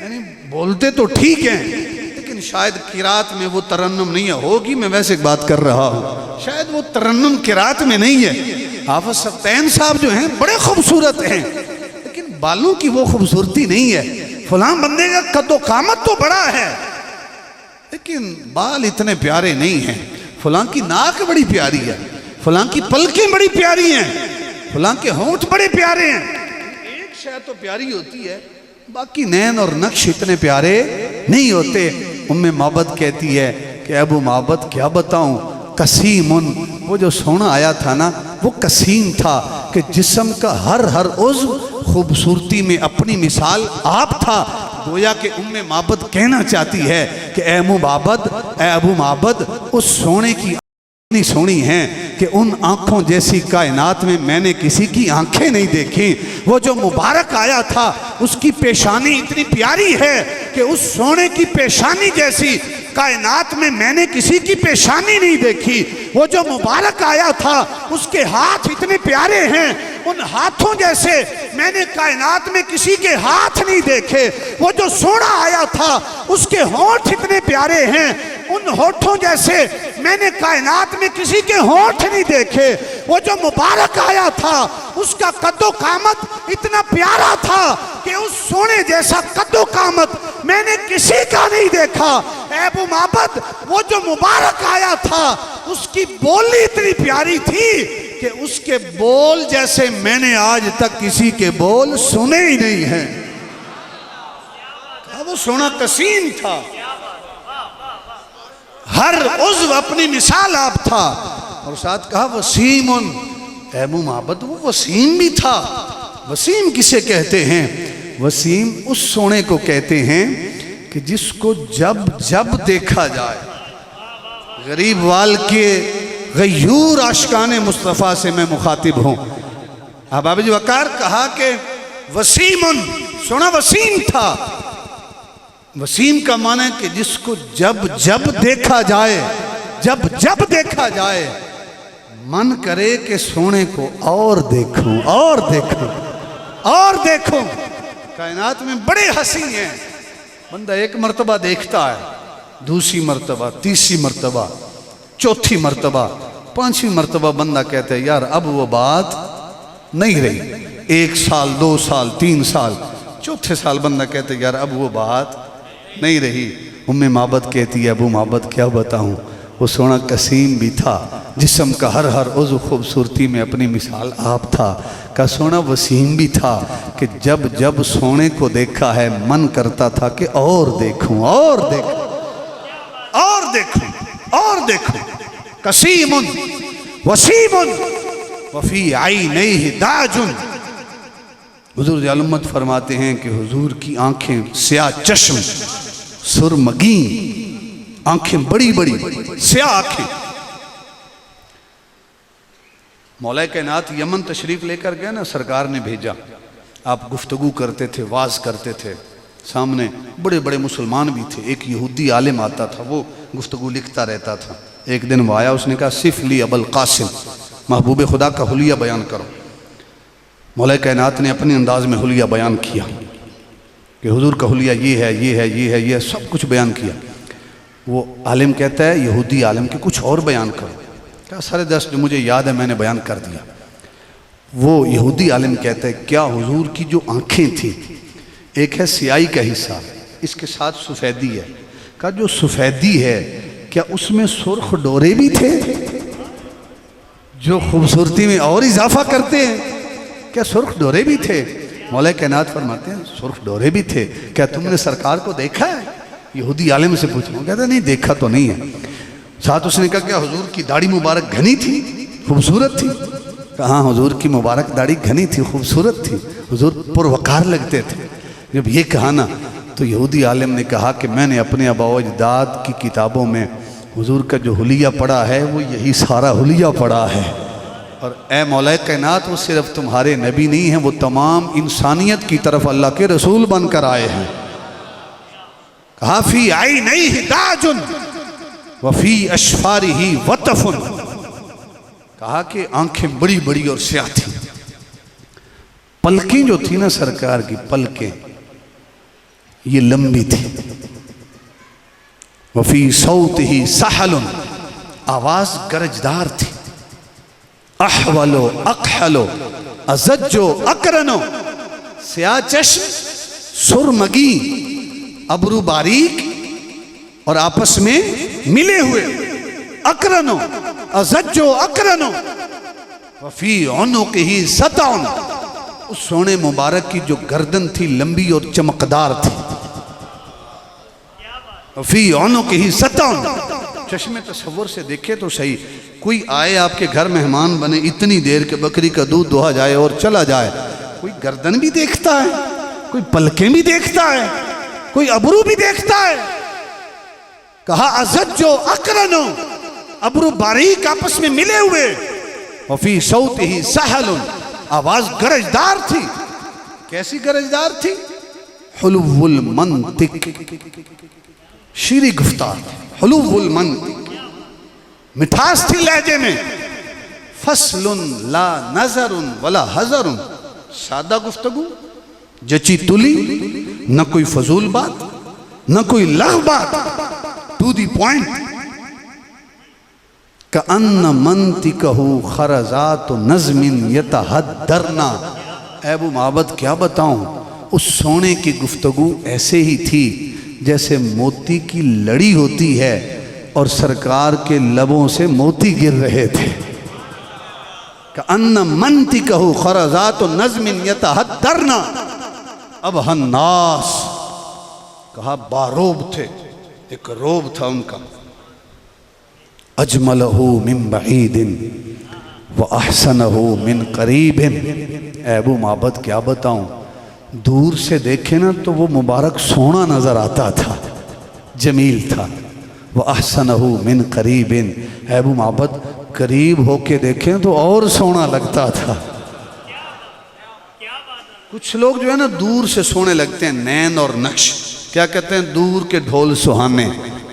यानी बोलते तो ठीक हैं लेकिन शायद किरात में वो तरन्नुम नहीं है, होगी मैं वैसे बात कर रहा हूँ, शायद वो तरन्नुम किरात में नहीं है। हाफिज सफ्तैन साहब जो हैं बड़े खूबसूरत हैं लेकिन बालों की वो खूबसूरती नहीं है। फलां बंदे का कद्दो कामत तो बड़ा है लेकिन बाल इतने प्यारे नहीं हैं। फलां की नाक बड़ी प्यारी है, फलां की पलकें बड़ी प्यारी हैं, फलां के होंठ बड़े प्यारे हैं। एक शायद तो प्यारी होती है, बाकी नैन और नक्श इतने प्यारे नहीं होते। उम्मे माबद कहती है कि अबू माबद क्या बताऊं, कसीमुन, वो जो सोना आया था ना वो कसीम था कि जिस्म का हर उज़्व खूबसूरती में अपनी मिसाल आप था। गोया के उम्मे माबद कहना चाहती है कि अबू माबद उस सोने की इतनी सोहनी हैं कि उन आँखों जैसी कायनात में मैंने किसी की आंखें नहीं देखी। वो जो मुबारक आया था उसकी पेशानी इतनी प्यारी है कि उस सोने की पेशानी जैसी कायनात में मैंने किसी की पेशानी नहीं देखी। वो जो मुबारक आया था उसके हाथ इतने प्यारे हैं, उन हाथों जैसे मैंने कायनात में किसी के हाथ नहीं देखे। वो जो सोना आया था उसके होंठ इतने प्यारे हैं, उन होठों जैसे मैंने कायनात में किसी के होंठ नहीं देखे। वो जो मुबारक आया था उसका कद्दो कामत इतना प्यारा था कि उस सोने जैसा कद्दो कामत मैंने किसी का नहीं देखा। अबू माबद वो जो मुबारक आया था उसकी बोली इतनी प्यारी थी कि उसके बोल जैसे मैंने आज तक किसी के बोल सुने ही नहीं हैं। वो सोना कसीम था, हर उज़्व अपनी मिसाल आप था। और साथ कहा वसीमुन, अबू माबद वो वसीम भी था। वसीम किसे कहते हैं? वसीम उस सोने को कहते हैं कि जिसको जब जब देखा जाए, गरीब वाल के गयूर आशिकाने मुस्तफ़ा से मैं मुखातिब हूँ। अहबाब वकार कहा कि वसीमुन, सोना वसीम था। वसीम का माना है कि जिसको जब जब देखा जाए, जब जब देखा जाए मन करे कि सोने को और देखूं और देखूं और देखूं। कायनात में बड़े हसी हैं, बंदा एक मर्तबा देखता है, दूसरी मर्तबा, तीसरी मर्तबा, चौथी मर्तबा, 5वीं मरतबा बंदा कहता है यार अब वो बात नहीं रही। 1 साल 2 साल 3 साल, चौथे साल बंदा कहता है यार अब वो बात नहीं रही। उम्मे माबद कहती है अबू माबद क्या बताऊं, वो सोना कसीम भी था, जिस्म का हर हर उज़्व खूबसूरती में अपनी मिसाल आप था। का सोना वसीम भी था कि जब जब सोने को देखा है मन करता था कि और देखूं और देखूं और देखूं और देखूं। कसीमुन वसीमुन वफी आइनैहि दाजुन। हुजूर जालुम्मत फरमाते हैं कि हुजूर की आंखें स्याह चश्म सुरमगी, आंखें बड़ी बड़ी स्याह आंखें। मौला कायनात यमन तशरीफ लेकर गए ना, सरकार ने भेजा। आप गुफ्तगू करते थे, वाज करते थे, सामने बड़े बड़े मुसलमान भी थे। एक यहूदी आलिम आता था, वो गुफ्तगू लिखता रहता था। एक दिन वो आया, उसने कहा सिफ ली अबुल कासिम, महबूब खुदा का हुलिया बयान करो। मौला कायनात ने अपने अंदाज में हुलिया बयान किया कि हुजूर का हुलिया ये है ये है ये है ये, सब कुछ बयान किया। वो आलिम कहता है यहूदी आलिम कि कुछ और बयान करो। क्या 10:30 जो मुझे याद है मैंने बयान कर दिया। वो यहूदी आलिम कहता है क्या हुजूर की जो आंखें थी, एक है सियाही का हिस्सा, इसके साथ सफ़ेदी है। का जो सफ़ेदी है क्या उसमें सुर्ख डोरे भी थे जो खूबसूरती में और इजाफा करते हैं? क्या सुर्ख डोरे भी थे? मौला कायनात फरमाते हैं सुर्ख डोरे भी थे। क्या तुमने सरकार को देखा है? यहूदी आलिम से पूछा, कहता नहीं देखा तो नहीं है। साथ उसने कहा क्या हुजूर की दाढ़ी मुबारक घनी थी, खूबसूरत थी? कहा हुजूर की मुबारक दाढ़ी घनी थी, खूबसूरत थी, हुजूर पुरवकार लगते थे। जब ये कहा ना तो यहूदी आलिम ने कहा कि मैंने अपने आबा अजदाद की किताबों में हुजूर का जो हुलिया पढ़ा है वो यही सारा हुलिया पढ़ा है। और ए मौला कायनात वो सिर्फ तुम्हारे नबी नहीं हैं, वो तमाम इंसानियत की तरफ अल्लाह के रसूल बनकर आए हैं। कहा फी आइनैहि दाजुन वफी अशफारिही वतफुन। कहा कि आंखें बड़ी बड़ी और स्याह थी। पलकें जो थी ना सरकार की, पलकें ये लंबी थी। वफी सौतिही सहलुन, आवाज गरजदार थी। अहवलो अकहलो अज़ज्जो अकरनो, स्याह चश्म सुरमगी, अबरू बारीक और आपस में मिले हुए। अकरनो अज़ज्जो अकरनो वफी उनुक़िही सतउन। उस सोने मुबारक की जो गर्दन थी लंबी और चमकदार थी। वफी उनुक़िही सतउन। चश्मे तसव्वुर से देखे तो सही, कोई आए आपके घर मेहमान बने, इतनी देर के बकरी का दूध दोहा जाए और चला जाए, कोई गर्दन भी देखता है, कोई पलकें भी देखता है, कोई अबरू भी देखता है। कहा अज़ज्जो अकरनो, अबरू बारीक आपस में मिले हुए। वफी सौतिही सहलुन, आवाज गरजदार थी। कैसी गरजदार थी? हुलुवुल मंतिक, शीरी गुफ्तार, हुलुवुल मंतिक, मिठास थी लहजे में। फसलुन ला नजरुन वला हजरुन, सादा गुफ्तगू, जची तुली, न कोई फजूल बात न कोई लह बात, टू दी पॉइंट। का अन्न मंतिकहु खरजात नज़्मिन यतहद्दरना। अबू माबद क्या बताऊं, उस सोने की गुफ्तगू ऐसे ही थी जैसे मोती की लड़ी होती है और सरकार के लबों से मोती गिर रहे थे। का अन्न मंतिकहु खरजात नज़्मिन यतहद्दरना। अब हन्नास, कहा बारोब थे, एक रोब था उनका। अजमलहु मिन बईदिन व अहसनहु मिन करीबिन। अबू माबद क्या बताऊं, दूर से देखे ना तो वो मुबारक सोना नजर आता था, जमील था। व अहसनहु मिन करीबिन, अबू माबद करीब होके देखें तो और सोना लगता था। कुछ लोग जो है ना दूर से सोने लगते हैं, नैन और नक्श, क्या कहते हैं, दूर के ढोल सुहाने।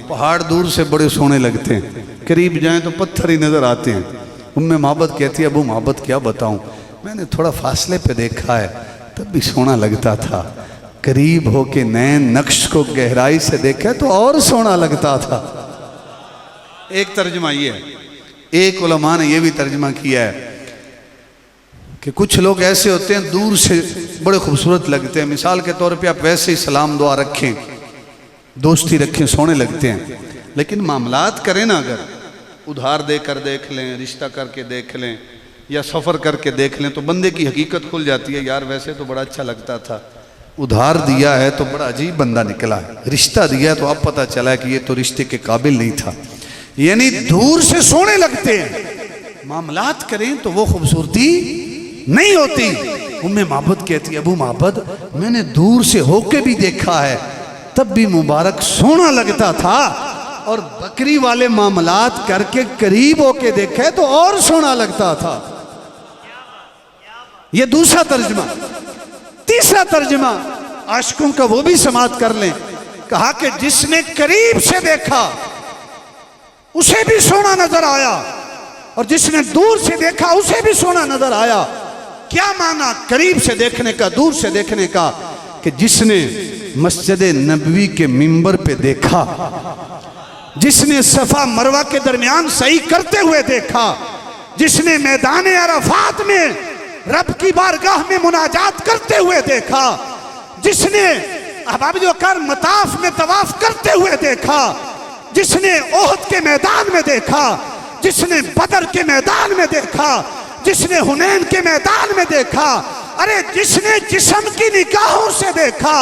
पहाड़ दूर से बड़े सोने लगते हैं, करीब जाएं तो पत्थर ही नजर आते हैं। उम्मे माबद कहती है अबू माबद क्या बताऊं, मैंने थोड़ा फासले पे देखा है तब भी सोना लगता था, करीब होके नैन नक्श को गहराई से देखा तो और सोना लगता था। एक तर्जुमा ये है एक उलमा ने यह भी तर्जमा किया है कि कुछ लोग ऐसे होते हैं दूर से बड़े खूबसूरत लगते हैं, मिसाल के तौर पे आप वैसे ही सलाम दुआ रखें, दोस्ती रखें, सोने लगते हैं, लेकिन मामलात करें ना, अगर उधार देकर देख लें, रिश्ता करके देख लें या सफ़र करके देख लें, तो बंदे की हकीकत खुल जाती है। यार वैसे तो बड़ा अच्छा लगता था, उधार दिया है तो बड़ा अजीब बंदा निकला है, रिश्ता दिया है तो अब पता चला है कि ये तो रिश्ते के काबिल नहीं था। यानी दूर से सोने लगते हैं, मामलात करें तो वो खूबसूरती नहीं होती। उम्मे माबद कहती है, अबू माबद मैंने दूर से होके भी देखा है, तब भी मुबारक सोना लगता था, और बकरी वाले मामलात करके करीब होके देखे तो और सोना लगता था। ये दूसरा तर्जमा। तीसरा तर्जमा आशिकों का वो भी समाप्त कर लें। कहा कि जिसने करीब से देखा उसे भी सोना नजर आया, और जिसने दूर से देखा उसे भी सोना नजर आया। क्या माना करीब से देखने का, दूर से देखने का? कि जिसने मस्जिद नबवी के मिंबर पे देखा, जिसने सफा मरवा के दरमियान सही करते हुए देखा, जिसने मैदान अरफात में रब की बारगाह में मुनाजात करते हुए देखा, जिसने अहबाब वकार मताफ में तवाफ करते हुए देखा, जिसने ओहद के मैदान में देखा, जिसने बदर के मैदान में देखा, जिसने हुनैन के मैदान में देखा, अरे जिसने जिस्म की निगाहों से देखा,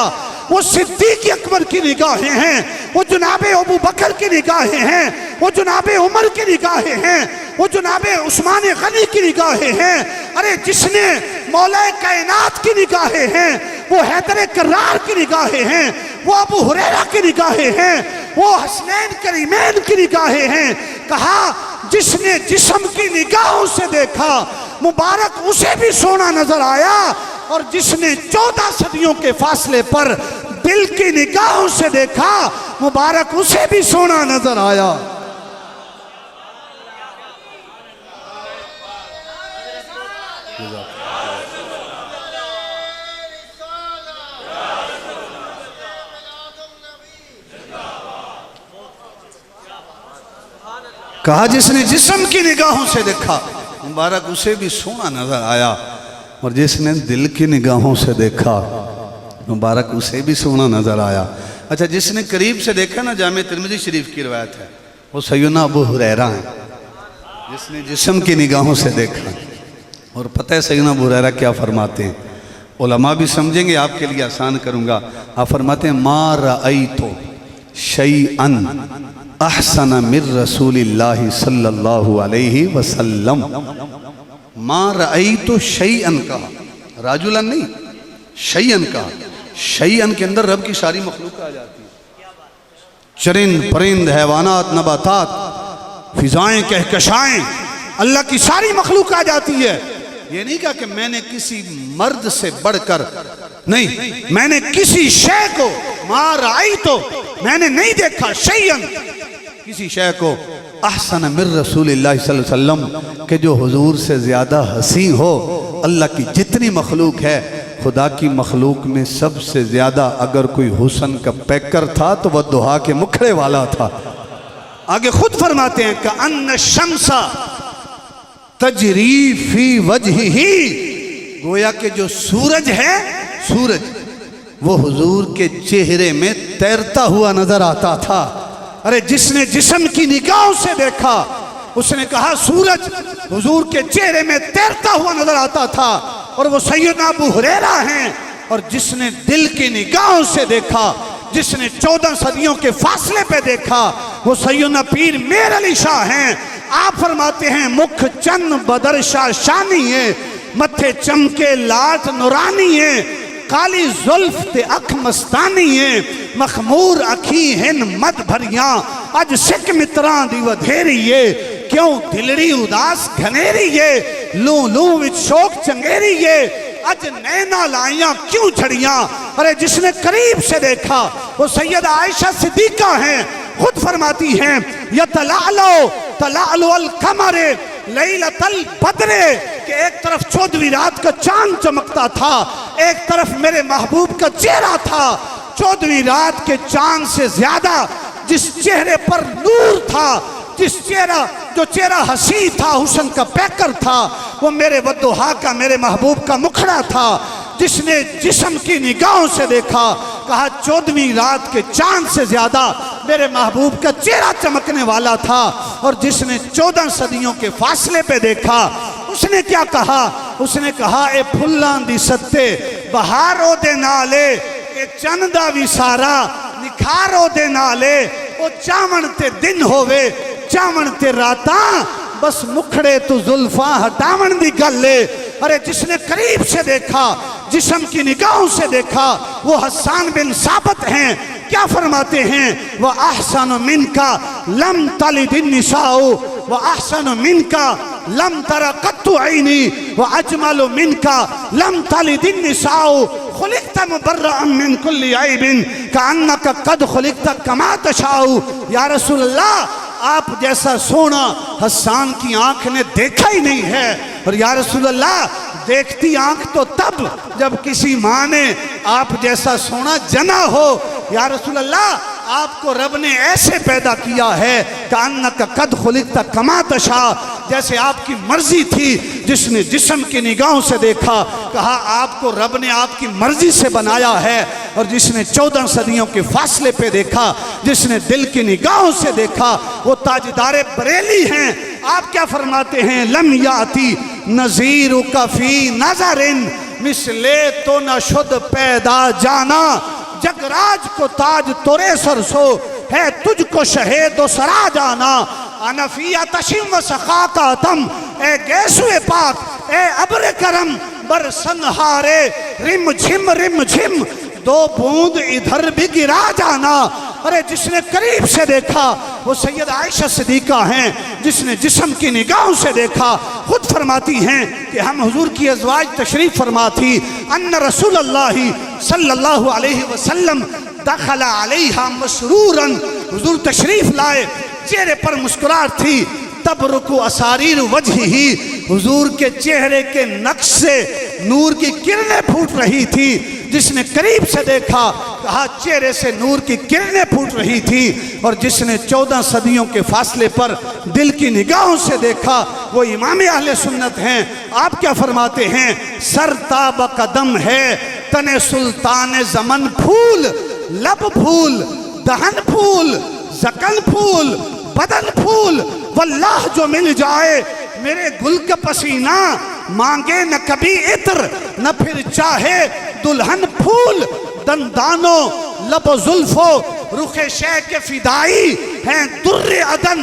वो सिद्दीक अकबर की निगाहें हैं, वो जनाबे अबू बकर की निगाहें हैं, वो जनाबे उमर की निगाहें हैं, वो जनाबे उस्मान गनी की निगाहें हैं। अरे जिसने मौला कायनात की निगाहें हैं, वो हैदर करार की निगाहें हैं, वो अबू हुरैरा की निगाहें हैं, वो हसनैन करीमैन की निगाहें हैं। कहा जिसने जिस्म की निगाहों से देखा, मुबारक उसे भी सोना नजर आया, और जिसने 14 सदियों के फासले पर दिल की निगाहों से देखा, मुबारक उसे भी सोना नजर आया। कहा जिसने जिस्म की निगाहों से देखा, मुबारक उसे भी सोना नजर आया, और जिसने दिल की निगाहों से देखा, मुबारक उसे भी सोना नजर आया। अच्छा, जिसने करीब से देखा ना, जामे तिरमिज़ी शरीफ की रिवायत है, वो सैयदना अबू हुरैरा है, जिसने जिस्म की निगाहों से देखा। और पता है सैयदना अबू हुरैरा क्या फरमाते हैं? उलमा भी समझेंगे, आपके लिए आसान करूँगा। आप फरमाते हैं, मा रअयतु शैअन अहसन मिर रसूलिल्लाहि सल्लल्लाहु अलैहि वसल्लम। मा रअयतु शैअन कहा, राजुलन नहीं, शैअन कहा। शैअन के अंदर रब की सारी मखलूक आ जाती है, चरिंद परिंद, हैवानात, नबातात, फिजाएं, कहकशाएं, अल्लाह की सारी मखलूक आ जाती है। ये नहीं कहा कि मैंने किसी मर्द से बढ़कर, नहीं, मैंने किसी शय को, मा रअयतु, मैंने नहीं देखा, शैअन, किसी शय को, अहसन मिर रसूलिल्लाह सल्लल्लाहु अलैहि वसल्लम, के जो हुजूर से ज़्यादा हसी हो। अल्लाह की जितनी मखलूक है, खुदा की मखलूक में सबसे ज़्यादा अगर कोई हुसन का पैकर था तो वह दुहा के मुखड़े वाला था। आगे खुद फरमाते हैं कि अन्न शम्सा तजरी फी वजहिही, गोया के जो सूरज है, सूरज वो हुजूर के चेहरे में तैरता हुआ नजर आता था। अरे जिसने जिस्म की निगाहों से देखा, उसने कहा सूरज हुजूर के चेहरे में तैरता हुआ नजर आता था, और वो सैयदना अबू हुरैरा हैं। और जिसने दिल की निगाहों से देखा, जिसने 14 सदियों के फासले पे देखा, वो सैयदना पीर मेर अली शाह हैं। आप फरमाते हैं, मुख चंद बदर शाह शानी है, मत्थे चमके लाट नुरानी है, काली जुल्फ ते अख मस्तानी है, मखमूर अखी हिन मद भरिया, अज सिख मित्रां दी वधेरी है, क्यों दिलड़ी उदास घनेरी है, लू लू विच शोक चंगेरी है, अज नैना लाइया क्यों झड़ियां। अरे जिसने करीब से देखा, वो सैयदा आयशा सिद्दीका हैं, खुद फरमाती हैं, यतलालो तलालो अल कमरे लैलतल बदरे, कि एक तरफ 14वीं रात का चांद चमकता था, एक तरफ मेरे महबूब का चेहरा था। 14वीं रात के चांद से ज्यादा जिस चेहरे पर नूर था, जो चेहरा हसी था, हुस्न का पैकर था, वो मेरे वद्दुहा का, मेरे महबूब का मुखड़ा था। जिसने जिस्म की निगाहों से देखा, कहा 14वीं रात के चांद से ज्यादा मेरे महबूब का चेहरा चमकने वाला था। और जिसने 14 सदियों के फासले पे देखा, उसने क्या कहा? उसने कहा ए फुल्लां दी सत्ते बहारो दे नाले, ए चंदा भी सारा निखारो दे नाले, ओ चावण ते दिन होवे चावण ते राता, बस मुखड़े तू जुल्फा हटावण दी गल्ले। अरे जिसने करीब से देखा, जिस्म की निगाहों से देखा, वो हस्सान बिन साबित हैं। क्या फरमाते हैं? वह अहसन मिनका लम तलिदिन निसाउ, वह अहसन मिनका लम तरा कत्तु ऐनी, वह अजमल मिनका लम तलिदिन निसाउ, खुलिकत मुबर्रअन मिन कुल्ली ऐबिन कअन्नका कद खुलिकत कमा तशाउ। या रसूल अल्लाह, आप जैसा सोना हस्सान की आंख ने देखा ही नहीं है। और या रसूल अल्लाह, देखती आंख तो तब जब किसी माँ ने आप जैसा सोना जना हो। या रसूल अल्लाह, आपको रब ने ऐसे पैदा किया है कान्नका कद खुलिकता कमा तशा, जैसे आपकी मर्जी थी। जिसने जिस्म की निगाहों से देखा, कहा आपको रब ने आपकी मर्जी से बनाया है। और जिसने 14 सदियों के फासले पे देखा, जिसने दिल की निगाहों से देखा, वो ताजदारे बरेली हैं। आप क्या फरमाते हैं? लम याती नज़ीर कफ़ी नज़रिन मिसले तो न शुद पैदा जाना, जगराज को ताज तोरे सरसो है, तुझको शहेदो सरा जाना। अनफिया तशिम व सखा का तम, ए गैसुए पाक, ए अब्र करम, बर संहारे रिम झिम, दो बूंद इधर भी गिरा जाना। अरे जिसने करीब से देखा, वो सैयद आयशा सिद्दीका हैं। जिसने जिस्म की निगाहों से देखा, खुद फरमाती हैं कि हम हुजूर की अज़वाज तशरीफ फरमा थी। अन्ना रसूलुल्लाह सल्लल्लाहु अलैहि वसल्लम दखला अलैहा मसरूरन, हुजूर तशरीफ लाए, चेहरे पर मुस्कुराहट थी। तब रुकु असारीर वजही, हुजूर के चेहरे के नक्श से नूर की किरणें फूट रही थी। जिसने करीब से देखा, कहा चेहरे से नूर की किरणें फूट रही थी। और जिसने 14 सदियों के फासले पर दिल की निगाहों से देखा, वो इमाम अहले सुन्नत हैं। आप क्या फरमाते हैं? सरताब कदम है तने सुल्तान ज़मन फूल, लब फूल, दहन फूल, ज़कन फूल, बदन फूल, वल्लाह जो मिल जाए मेरे गुल का पसीना, मांगे न कभी इत्र न फिर चाहे दुल्हन फूल। दंदानो लब जुल्फो रुखे शे के फिदाई हैं, दुर्रे अदन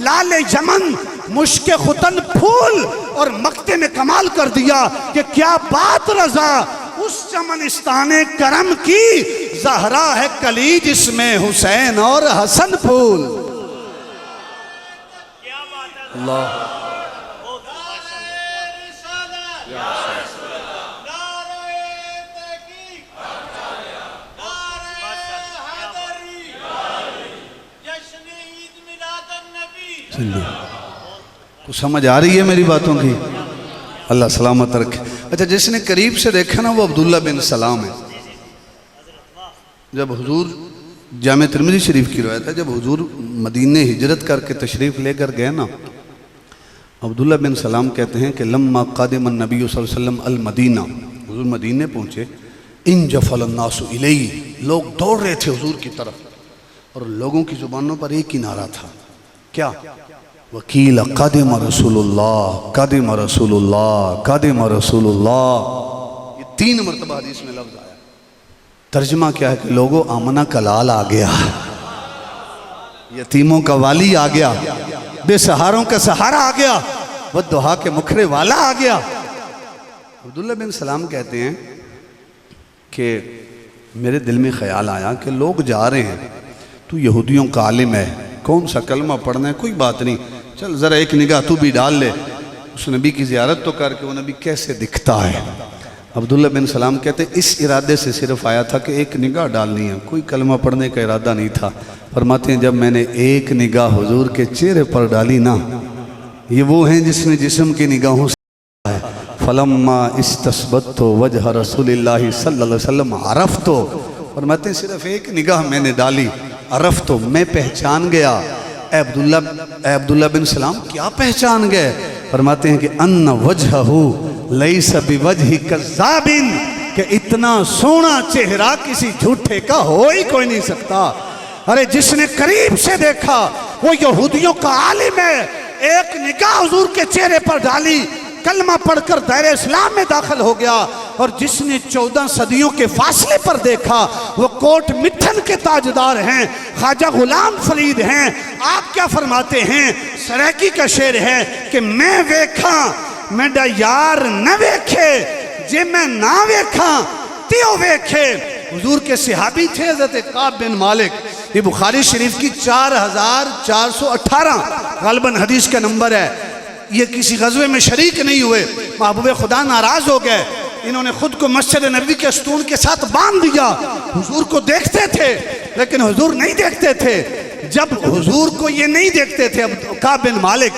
लाले यमन मुश्के खुतन फूल। और मक्ते में कमाल कर दिया कि क्या बात रजा उस चमनिस्ताने करम की, जहरा है कली जिसमें हुसैन और हसन फूल। अल्लाह कुछ समझ आ रही है मेरी बातों की? अल्लाह सलामत रखे। अच्छा, जिसने करीब से देखा ना, वो अब्दुल्ला बिन सलाम है। जब हुजूर जामे तिरमिज़ी शरीफ की रवायत है, जब हुजूर मदीने हिजरत करके तशरीफ़ लेकर गए ना, अब्दुल्ला बिन सलाम कहते हैं कि लम्मा क़ादिम नबी सल्लल्लाहु अलैहि वसल्लम अल मदीना, हुजूर मदीने पहुँचे, इन जफ़ल अन्नासु इलैहि, लोग दौड़ रहे थे हुजूर की तरफ। और लोगों की ज़ुबानों पर एक ही नारा था, क्या? वकील क़ादिम रसूलुल्लाह, क़ादिम रसूलुल्लाह, क़ादिम रसूलुल्लाह। ये 3 मरतबा हदीस में लफ्ज़ आया। तर्जुमा क्या है कि लोगों, आमना का लाल आ गया, यतीमों का वाली आ गया, बेसहारों का सहारा आ गया, वद्दुहा के मुखरे वाला आ गया। अब्दुल्ला बिन सलाम कहते हैं कि मेरे दिल में ख्याल आया कि लोग जा रहे हैं, तू यहूदियों का आलिम है, कौन सा कलमा पढ़ना है, कोई बात नहीं, चल ज़रा एक निगाह तू भी डाल ले, उस नबी की ज़ियारत तो करके वो नबी कैसे दिखता है। अब्दुल्ला बिन सलाम कहते इस इरादे से सिर्फ आया था कि एक निगाह डालनी है, कोई कलमा पढ़ने का इरादा नहीं था। फरमाते हैं जब मैंने एक निगाह हुजूर के चेहरे पर डाली ना, ये वो हैं जिसने जिस्म की निगाहों से है। फलम्मा इस्तस्बत्तु वजह रसूलिल्लाहि सल्लल्लाहु अलैहि वसल्लम अरफ्तु, फरमाते हैं सिर्फ एक निगाह मैंने डाली, अरफ्तु, मैं पहचान गया अब्दुल्ला बिन सलाम क्या पहचान गए? फरमाते हैं कि अन्ना वजहहू लैसा बिवजहि कज़्ज़ाबिन, कि इतना सोना चेहरा किसी झूठे का हो ही कोई नहीं सकता। अरे जिसने करीब से देखा वो यहूदियों का आलिम है, एक निगाह हुजूर के चेहरे पर डाली, कलमा पढ़कर दायरे इस्लाम में दाखिल हो गया। और जिसने 14 सदियों के फासले पर देखा वो कोट मिठन के ताजदार हैं, ख्वाजा गुलाम फरीद हैं। आप क्या फरमाते हैं? सराकी का शेर है कि मैं वेखा मेरा यार न वेखे, जे मैं ना वेखा त्यो वेखे। हुजूर के सहाबी थे हज़रत काब बिन मालिक, ये बुखारी शरीफ की 4418 गालिबन हदीस का नंबर है। ये किसी गज़वे में शरीक नहीं हुए, महबूब खुदा नाराज हो गए, इन्होंने खुद को मस्जिद नबी के स्तून के साथ बांध दिया। हुजूर को देखते थे लेकिन हुजूर नहीं देखते थे। जब हुजूर को ये नहीं देखते थे अब काब बिन मालिक,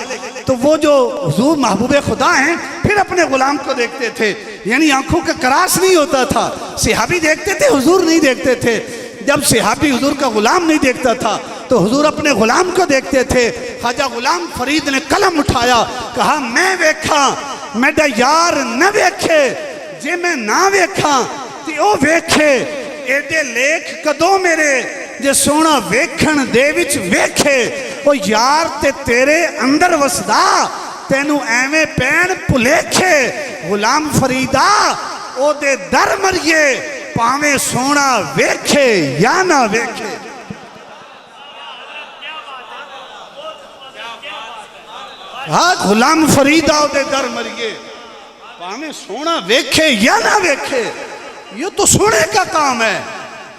तो वो जो हुजूर महबूब खुदा हैं फिर अपने गुलाम को देखते थे, यानी आंखों का करास नहीं होता था। सहाबी देखते थे, हुजूर नहीं देखते थे। जब सहाबी हुजूर का गुलाम नहीं देखता था तो हुजूर अपने गुलाम को देखते थे। ख्वाजा गुलाम फरीद ने कलम उठाया, कहा मैं वेखा मेरा यार न वेखे, जे मैं ना वेखा ते ओ वेखे। एडे लेख कदों मेरे जे सोना वेखण दे विच वेखे। ओ यार ते तेरे अंदर वसदा, तेनू एवें पैण भुलेखे। गुलाम फरीदा ओ दे दर मरिए, भावें सोना वेखे या ना वेखे। हाँ, गुलाम फरीदा ओ दे दर मरिए, भावें सोना वेखे या ना वेखे। ये तो सोने का काम है,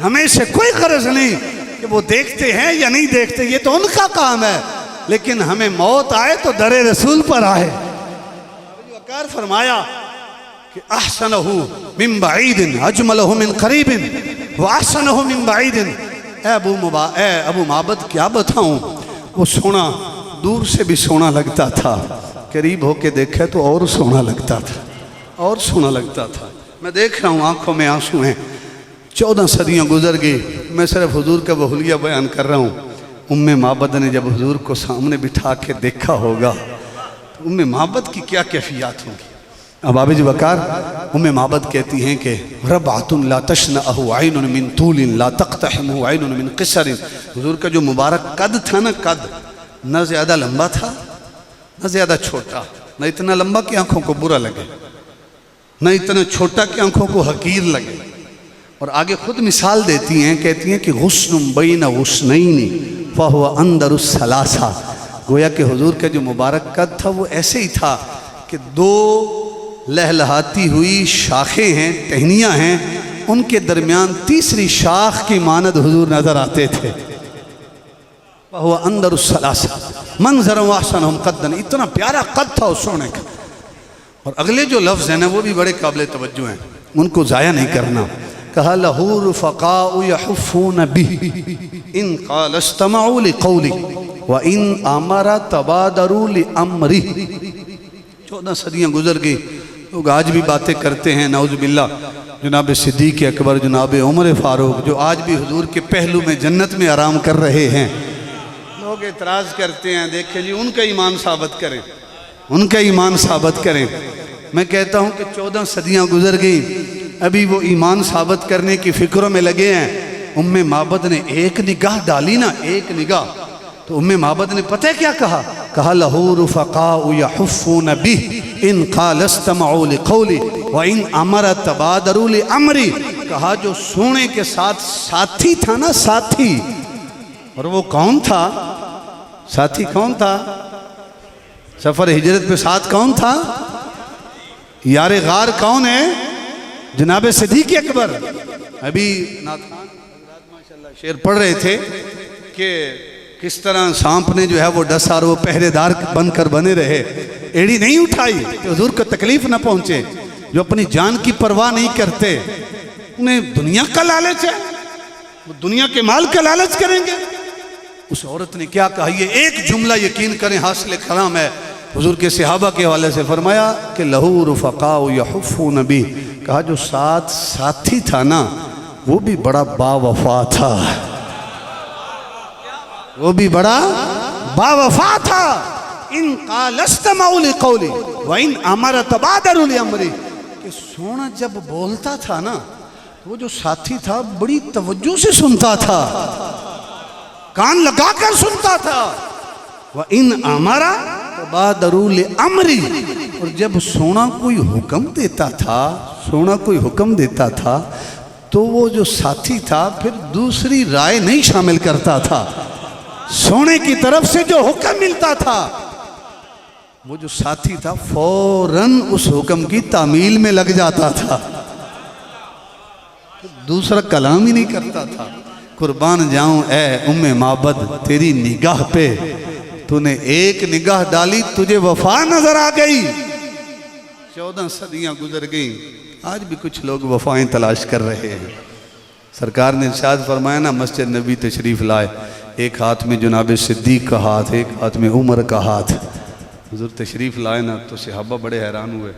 हमें से कोई गरज नहीं कि वो देखते हैं या नहीं देखते, ये तो उनका काम है। लेकिन हमें मौत आए तो दरे रसूल पर आए। वकार फरमाया कि अहसनहु मिन बईदिन अजमलहु मिन करीबिन व अहसनहु मिन बईदिन। अबू माबद क्या बताऊं, वो सोना दूर से भी सोना लगता था, करीब होके देखे तो और सोना लगता था, और सोना लगता था। मैं देख रहा हूँ, आंखों में आंसू हैं। 14 सदियाँ गुजर गई, मैं सिर्फ हुजूर का बहुलिया बयान कर रहा हूँ। उम्मे माबद ने जब हुजूर को सामने बिठा के देखा होगा तो उम्मे माबद की क्या कैफियत होगी। अब आबिद वकार उम्मे माबद कहती हैं कि रबातुन ला तशनअहु ऐनुन मिन तूलिन ला तक़तहिमहु ऐनुन मिन क़िसरिन। हुजूर का जो मुबारक कद था ना, कद न ज़्यादा लंबा था न ज़्यादा छोटा, न इतना लंबा कि आँखों को बुरा लगे, न इतना छोटा कि आँखों को हकीर लगे। और आगे खुद मिसाल देती हैं, कहती हैं कि गुस्नुम बैन गुस्नैनी फहुव अंदरुस सलासा। गोया कि हुजूर का जो मुबारक कद था वो ऐसे ही था कि 2 लहलहाती हुई शाखें हैं, टहनियाँ हैं, उनके दरमियान तीसरी शाख की मानद हुजूर नजर आते थे। फहुव अंदरुस सलासा मंजरम वाहसनहुम कद्दन। इतना प्यारा कद था उस सोने का। और अगले जो लफ्ज़ हैं ना वो भी बड़े काबिल तवज्जो हैं, उनको ज़ाया नहीं करना। कहा लहूर फ़क़ाउ यहुफ़ून बिही इन क़ाल इस्तमऊ लिक़ौली व इन अमरा तबादरू लिअम्री। 14 सदियाँ गुजर गई, लोग आज भी बातें करते हैं नऊज़ बिल्लाह। जनाब सिद्दीक़ अकबर, जनाब उमर फ़ारूक, जो आज भी हुजूर के पहलू में जन्नत में आराम कर रहे हैं, लोग एतराज़ करते हैं, देखें जी उनका ईमान साबित करें, उनका ईमान साबित करें। मैं कहता हूँ कि 14 सदियाँ गुजर गई, अभी वो ईमान साबित करने की फ़िक्रों में लगे हैं। उम्मे माबद ने एक निगाह डाली ना, एक निगाह, तो उम्मे माबद ने पता है क्या कहा? कहा लहूर फ़क़ाउ यहुफ़ून बिही इन क़ाल इस्तमऊ लिक़ौली व इन अमरा तबादरू लिअम्री। कहा जो सोने के साथ साथी था ना, साथी, और वो कौन था? साथी कौन था? सफ़र हिजरत पे साथ कौन था? यार गार कौन है? जनाब सिद्दीक़ अकबर। अभी नाथान माशाल्लाह शेर पढ़ रहे थे कि किस तरह सांप ने जो है वो डसा और वो पहरेदार बनकर बने रहे, एड़ी नहीं उठाई कि हुजूर को तकलीफ ना पहुंचे। जो अपनी जान की परवाह नहीं करते, उन्हें दुनिया का लालच है, वो दुनिया के माल का लालच करेंगे। उस औरत ने क्या कहा, ये एक जुमला यकीन करें हासिल कलाम है हुजूर के सहाबा के हवाले से। फरमाया कि लहूर फ़क़ाउ यहुफ़ून बिही। कहा जो साथ साथी था ना वो भी बड़ा बावफा था, वो भी बड़ा बावफा था। इन कालस्तमाउल कौली व इन अमर तबादरुल अमरी, कि सोना जब बोलता था ना, वो जो साथी था बड़ी तवज्जो से सुनता था, कान लगाकर सुनता था। वह इन अमरा तबादरुल अमरी, और जब सोना कोई हुक्म देता था, सोना कोई हुक्म देता था तो वो जो साथी था फिर दूसरी राय नहीं शामिल करता था। सोने की तरफ से जो हुक्म मिलता था, वो जो साथी था फौरन उस हुक्म की तामील में लग जाता था, दूसरा कलाम ही नहीं करता था। कुर्बान जाऊं ए उम्मे माबद तेरी निगाह पे, तूने एक निगाह डाली तुझे वफा नजर आ गई। 14 सदियां गुजर गई, आज भी कुछ लोग वफाएं तलाश कर रहे हैं। सरकार ने इरशाद फरमाया ना, मस्जिद नबी तशरीफ लाए, एक हाथ में जनाब सिद्दीक का हाथ, एक हाथ में उमर का हाथ। हुजूर तशरीफ लाए ना तो सहाबा बड़े हैरान हुए।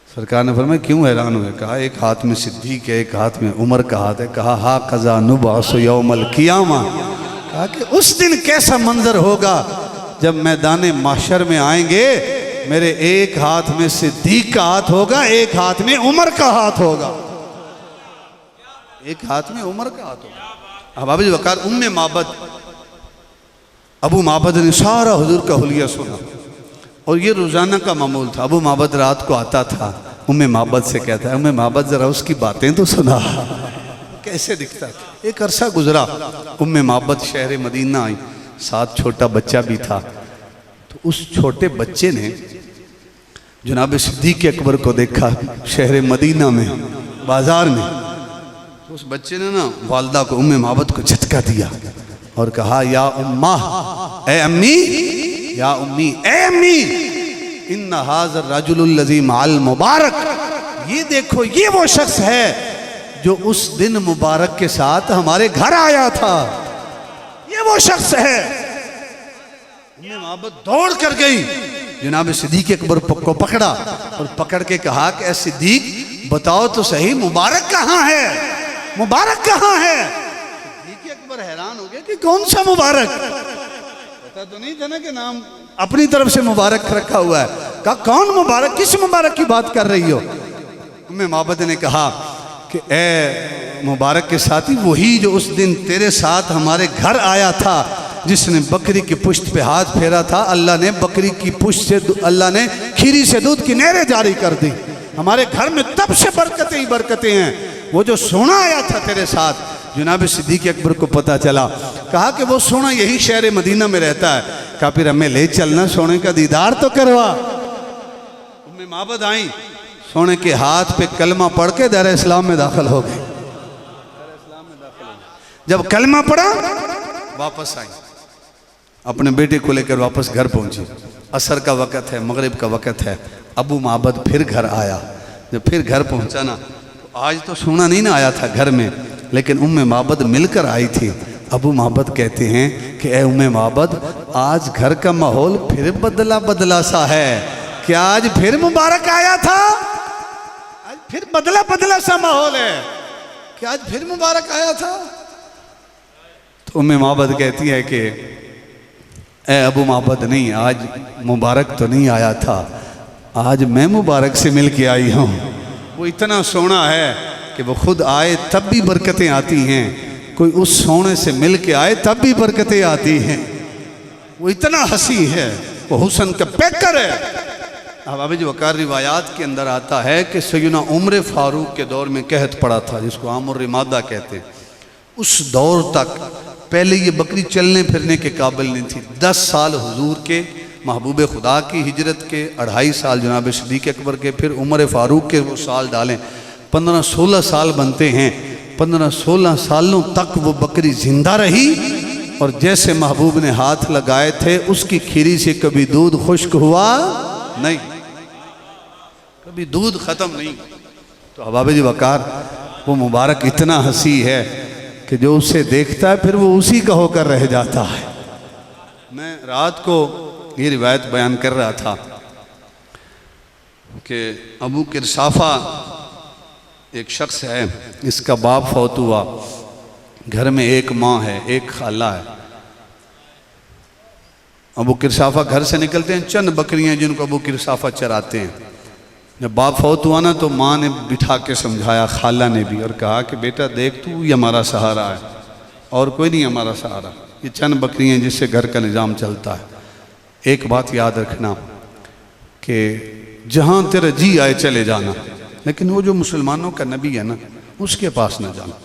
सरकार ने फरमाया क्यों हैरान हुए? कहा एक हाथ में सिद्दीक है, एक हाथ में उमर का हाथ है। कहा हा कज़ा नुबासु यौमल क़ियामा, कहा कि उस दिन कैसा मंजर होगा जब मैदान माशर में आएंगे, मेरे एक हाथ में सिद्दीक का हाथ होगा, एक हाथ में उमर का हाथ होगा, एक हाथ में उमर का हाथ होगा। अब अबू बकर उम्मे माबद, अबू माबद ने सारा हुजूर का हुलिया सुना, और ये रोज़ाना का मामूल था। अबू माबद रात को आता था, उम्मे माबद से कहता है उम्मे माबद ज़रा उसकी बातें तो सुना, कैसे दिखता था। एक अरसा गुजरा, उम्मे माबद शहर मदीना आई, साथ छोटा बच्चा भी था। तो उस छोटे बच्चे ने जनाब सिद्दीक अकबर को देखा शहर मदीना में, बाजार में। तो उस बच्चे ने ना वालदा को, उम्मे माबद को झटका दिया और कहा या उम्मा, ए अम्मी, या उम्मी, ए अम्मी, इन्ना हाज़र रजुलुल लज़ी माल मुबारक, ये देखो ये वो शख्स है जो उस दिन मुबारक के साथ हमारे घर आया था, ये वो शख्स है। उम्मे माबद दौड़ कर गई, जनाब सिद्दीक अकबर को पकड़ा और पकड़ के कहा कि सिद्दीक बताओ तो सही, मुबारक कहाँ है, मुबारक कहाँ है? सिद्दीक अकबर हैरान हो गया कि कौन सा मुबारक, पता तो नहीं था ना कि नाम अपनी तरफ से मुबारक रखा हुआ है। कहा कौन मुबारक, किस मुबारक की बात कर रही हो? उम्मे माबद ने कहा कि ए मुबारक के साथी, वही जो उस दिन तेरे साथ हमारे घर आया था, जिसने बकरी की पुश्त पे हाथ फेरा था, अल्लाह ने बकरी की पुश्त से, अल्लाह ने खीरी से दूध की नहरें जारी कर दी, हमारे घर में तब से बरकतें ही बरकतें हैं। वो जो सोना आया था तेरे साथ, जनाब सिद्दीक अकबर को पता चला, कहा कि वो सोना यही शहर मदीना में रहता है। कहा फिर हमें ले चलना, सोने का दीदार तो करवा। उम्मे माबद आई, सोने के हाथ पे कलमा पढ़ के दार इस्लाम में दाखिल हो गई। जब कलमा पढ़ा वापस आई, अपने बेटे को लेकर वापस घर पहुंची। असर का वक़्त है, मगरिब का वक़्त है। अबू माबद फिर घर आया। जब फिर घर पहुंचा ना, तो आज तो सोना नहीं ना आया था घर में, लेकिन उम्मे माबद मिलकर आई थी। अबू माबद कहते हैं कि ए उम्मे माबद, आज घर का माहौल फिर बदला बदला सा है। क्या आज फिर मुबारक आया था? आज फिर बदला बदला सा माहौल है। क्या आज फिर मुबारक आया था? तो उम्मे माबद कहती है कि ए अबू माबद, नहीं, आज मुबारक तो नहीं आया था, आज मैं मुबारक से मिल के आई हूँ। वो इतना सोना है कि वो खुद आए तब भी बरकतें आती हैं, कोई उस सोने से मिल के आए तब भी बरकतें आती हैं। वो इतना हंसी है, वो हुस्न का पैकर है। अब अभी जो वकार रिवायात के अंदर आता है कि सैयदना उमर फारूक के दौर में कहत पड़ा था, जिसको आमुर रिमादा कहते हैं। उस दौर तक पहले ये बकरी चलने फिरने के काबिल नहीं थी। 10 साल हुजूर के, महबूब खुदा की हिजरत के, 2.5 साल जनाब सिद्दीक अकबर के, फिर उमर फारूक के वो साल डालें, 15-16 साल बनते हैं। 15-16 सालों तक वो बकरी जिंदा रही, और जैसे महबूब ने हाथ लगाए थे उसकी खीरी से कभी दूध खुश्क हुआ नहीं, कभी दूध ख़त्म नहीं। तो अहबाब वकार, वो मुबारक इतना हंसी है कि जो उसे देखता है फिर वो उसी का होकर रह जाता है। मैं रात को ये रिवायत बयान कर रहा था कि अबू किरसाफा एक शख्स है, इसका बाप फौत हुआ, घर में एक माँ है, एक खाला है। अबू किरसाफा घर से निकलते हैं, चंद बकरियां जिनको अबू किरसाफा चराते हैं। जब बाप फौत हुआ ना तो माँ ने बिठा के समझाया, खाला ने भी, और कहा कि बेटा देख तू ही हमारा सहारा है और कोई नहीं हमारा सहारा, ये चंद बकरियां जिससे घर का निज़ाम चलता है। एक बात याद रखना कि जहाँ तेरा जी आए चले जाना, लेकिन वो जो मुसलमानों का नबी है ना उसके पास ना जाना।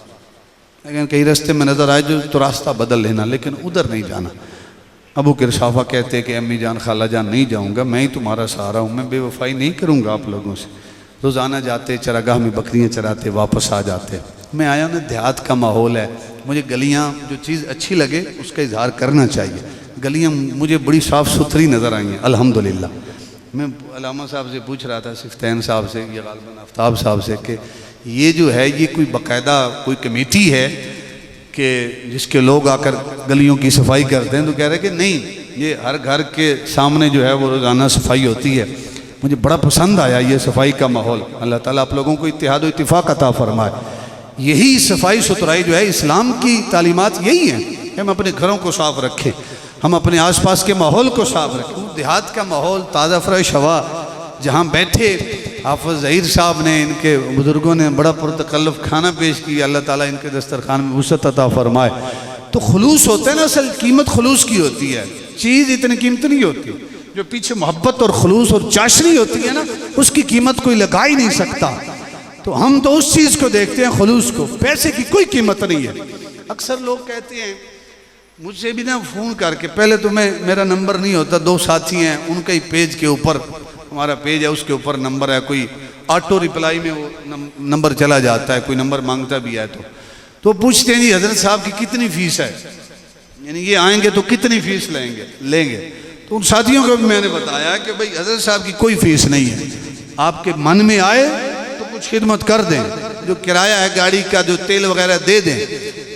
लेकिन कई रास्ते में नज़र आए जो तो रास्ता बदल लेना, लेकिन उधर नहीं जाना। अबू किरसाफा कहते हैं कि अम्मी जान खाला जान नहीं जाऊँगा, मैं ही तुम्हारा सहारा हूँ, मैं बेवफाई नहीं करूँगा आप लोगों से। रोज़ाना जाते चरागाह में बकरियाँ चराते वापस आ जाते। मैं आया ना, देहात का माहौल है, मुझे गलियाँ जो चीज़ अच्छी लगे उसका इजहार करना चाहिए। गलियाँ मुझे बड़ी साफ़ सुथरी नज़र आई हैं अल्हम्दुलिल्लाह। मैं अलामा साहब से पूछ रहा था, सिफ्तैन साहब से या गालिबन आफ्ताब साहब से, कि ये जो है ये कोई बाकायदा कोई कमेटी है कि जिसके लोग आकर गलियों की सफाई करते हैं? तो कह रहे कि नहीं, ये हर घर के सामने जो है वो रोज़ाना सफाई होती है। मुझे बड़ा पसंद आया ये सफाई का माहौल। अल्लाह ताला आप लोगों को इत्तेहाद व इत्तिफाक अता फरमाए। यही सफाई सुथराई जो है इस्लाम की तालीमात यही है कि हम अपने घरों को साफ़ रखें, हम अपने आसपास के माहौल को साफ रखें। देहात का माहौल, ताज़ा फ्रेश हवा, जहाँ बैठे हाफ़िज़ ज़हीर साहब ने, इनके बुज़ुर्गों ने बड़ा पुरतकल्लुफ़ खाना पेश किया, अल्लाह ताला इनके दस्तरखान में वुसअत अता फरमाए। तो खुलूस होता है ना, असल कीमत खुलूस की होती है, चीज़ इतनी कीमत नहीं होती। जो पीछे मोहब्बत और खुलूस और चाशनी होती है ना, उसकी कीमत कोई लगा ही नहीं सकता। तो हम तो उस चीज़ को देखते हैं, खुलूस को। पैसे की कोई कीमत नहीं है। अक्सर लोग कहते हैं मुझसे भी ना फ़ोन करके, पहले तो मेरा नंबर नहीं होता, दो साथी हैं उनका ही पेज के ऊपर, हमारा पेज है उसके ऊपर नंबर है, कोई ऑटो रिप्लाई में वो नंबर चला जाता है, कोई नंबर मांगता भी है तो पूछते हैं जी हज़रत साहब की कितनी फ़ीस है, यानी ये आएंगे तो कितनी फ़ीस लेंगे। तो उन साथियों को भी मैंने बताया कि भाई हज़रत साहब की कोई फ़ीस नहीं है, आपके मन में आए तो कुछ खिदमत कर दें, जो किराया है गाड़ी का, जो तेल वगैरह दे दें।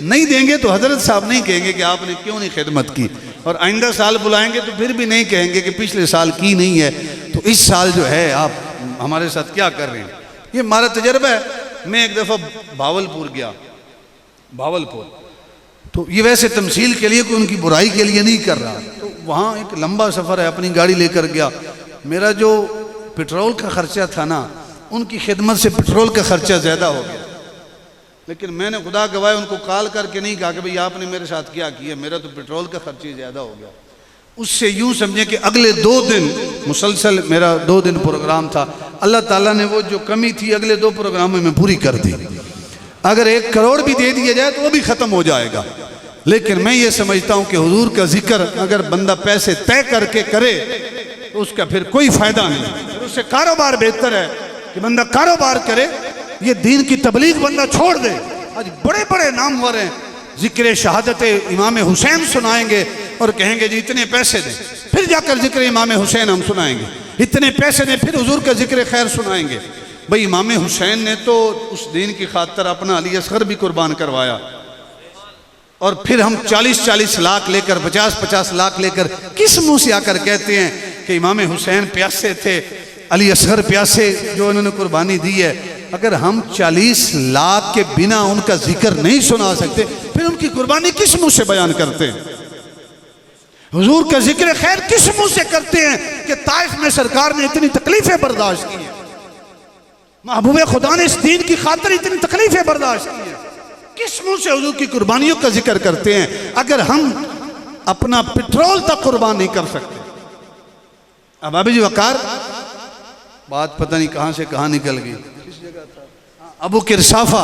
नहीं देंगे तो हज़रत साहब नहीं कहेंगे कि आपने क्यों नहीं खिदमत की, और आइंदा साल बुलाएंगे तो फिर भी नहीं कहेंगे कि पिछले साल की नहीं है, तो इस साल जो है आप हमारे साथ क्या कर रहे हैं। ये हमारा तजर्बा है। मैं एक दफ़ा भावलपुर गया, तो ये वैसे तमसील के लिए, कोई उनकी बुराई के लिए नहीं कर रहा, तो वहाँ एक लंबा सफ़र है, अपनी गाड़ी लेकर गया। मेरा जो पेट्रोल का ख़र्चा था ना, उनकी खिदमत से पेट्रोल का ख़र्चा ज़्यादा हो गया। लेकिन मैंने खुदा गवाह उनको कॉल करके नहीं कहा कि भाई आपने मेरे साथ क्या किया, मेरा तो पेट्रोल का खर्च ही ज़्यादा हो गया। उससे यूँ समझे कि अगले 2 दिन मुसलसल मेरा 2 दिन प्रोग्राम था, अल्लाह ताला ने वो जो कमी थी अगले 2 प्रोग्रामों में पूरी कर दी। अगर 1 करोड़ भी दे दिया जाए तो वो भी ख़त्म हो जाएगा। लेकिन मैं ये समझता हूँ कि हुजूर का जिक्र अगर बंदा पैसे तय करके करे तो उसका फिर कोई फ़ायदा नहीं, उससे कारोबार बेहतर है कि बंदा कारोबार करे। ये दीन की तबलीग बंदा छोड़ दे। आज बड़े बड़े नामवर हैं, जिक्र शहादत इमाम हुसैन सुनाएंगे और कहेंगे जी इतने पैसे दें, फिर जाकर जिक्र इमाम हुसैन हम सुनाएंगे, इतने पैसे दें, फिर हुजूर का जिक्र खैर सुनाएंगे। भाई इमाम हुसैन ने तो उस दीन की खातर अपना अली असगर भी कुर्बान करवाया, और फिर हम 40-40 लाख लेकर, 50-50 लाख लेकर किस मुँह से आकर कहते हैं कि इमाम हुसैन प्यासे थे, अली असगर प्यासे, जो उन्होंने कुर्बानी दी है। अगर हम 40 लाख के बिना उनका जिक्र नहीं सुना सकते, फिर उनकी कुर्बानी किस मुंह से बयान करते हैं? हुजूर का जिक्र खैर किस मुंह से करते हैं कि ताइफ में सरकार ने इतनी तकलीफें बर्दाश्त की हैं, महबूब खुदा ने इस दीन की खातिर इतनी तकलीफें बर्दाश्त की हैं, किस मुंह से हुजूर की कुर्बानियों का जिक्र करते हैं अगर हम अपना पेट्रोल तक कुर्बान नहीं कर सकते? अब अभी जी वकार बात पता नहीं कहां से कहां निकल गई। अबू किरसाफा,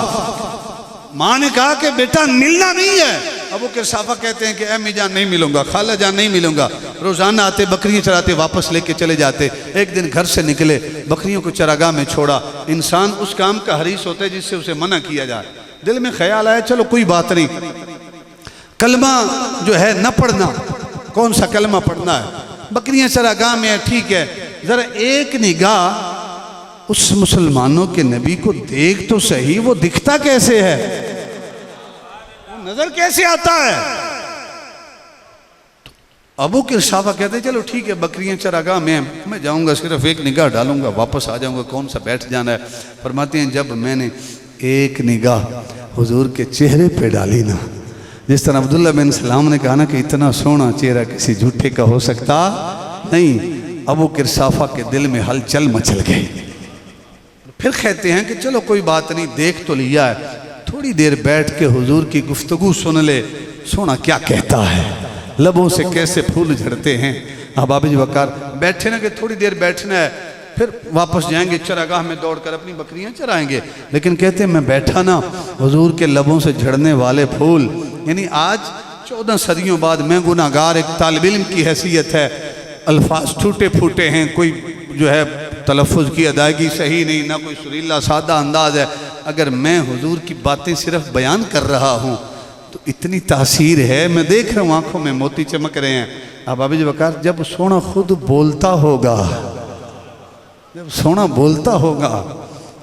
माँ ने कहा कि बेटा मिलना नहीं है। अबू किरसाफा कहते हैं कि अम्मी जान नहीं मिलूंगा, खाला जान नहीं मिलूंगा। रोजाना आते बकरियां चराते वापस लेके चले जाते। एक दिन घर से निकले, बकरियों को चरागाह में छोड़ा। इंसान उस काम का हरीस होता है जिससे उसे मना किया जाए। दिल में ख्याल आया चलो कोई बात नहीं, कलमा जो है न पढ़ना, कौन सा कलमा पढ़ना है, बकरियां चरागाह में है, ठीक है, जरा एक निगाह उस मुसलमानों के नबी को देख तो सही, वो दिखता कैसे है, वो नजर कैसे आता है। तो अबू किरसाफा कहते हैं चलो ठीक है, बकरियां चरागाह में मैं जाऊंगा, सिर्फ एक निगाह डालूंगा, वापस आ जाऊंगा, कौन सा बैठ जाना है। फरमाते हैं जब मैंने एक निगाह हुजूर के चेहरे पे डाली ना, जिस तरह अब्दुल्ला बिन सलाम ने कहा ना कि इतना सोना चेहरा किसी झूठे का हो सकता नहीं, अबू किरसाफा के दिल में हलचल मचल गई। फिर कहते हैं कि चलो कोई बात नहीं, देख तो लिया है, थोड़ी देर बैठ के हुजूर की गुफ्तगू सुन ले, सोना क्या कहता है, लबों से कैसे फूल झड़ते हैं। अहबाब वकार बैठे ना कि थोड़ी देर बैठना है, फिर वापस जाएंगे चरागाह में दौड़कर अपनी बकरियां चराएंगे। लेकिन कहते हैं मैं बैठा ना, हुजूर के लबों से झड़ने वाले फूल, यानी आज 14 सदियों बाद मैं गुनाहगार, एक तालिब इल्म की हैसियत है, अल्फाज टूटे फूटे हैं, कोई जो है तलफ़ुज़ की अदायगी सही नहीं, ना कोई सुरीला सादा अंदाज है। अगर मैं हुजूर की बातें सिर्फ बयान कर रहा हूँ तो इतनी तासीर है, मैं देख रहा हूँ आंखों में मोती चमक रहे हैं। अहबाब वकार जब सोना खुद बोलता होगा, जब सोना बोलता होगा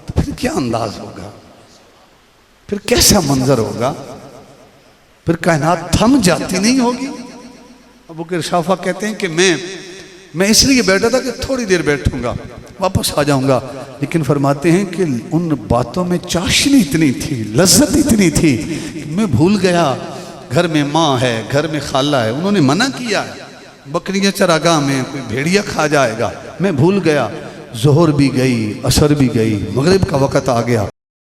तो फिर क्या अंदाज होगा, फिर कैसा मंजर होगा, फिर कायनात थम जाती नहीं होगी। अबू किरसाफा कहते हैं कि मैं इसलिए बैठा था कि थोड़ी देर बैठूंगा वापस आ जाऊंगा, लेकिन फरमाते हैं कि उन बातों में चाशनी इतनी थी, लज्जत इतनी थी कि मैं भूल गया घर में माँ है, घर में खाला है, उन्होंने मना किया है बकरियां चरागाह में, कोई भेड़िया खा जाएगा, मैं भूल गया। जोहर भी गई, असर भी गई, मगरिब का वक़्त आ गया,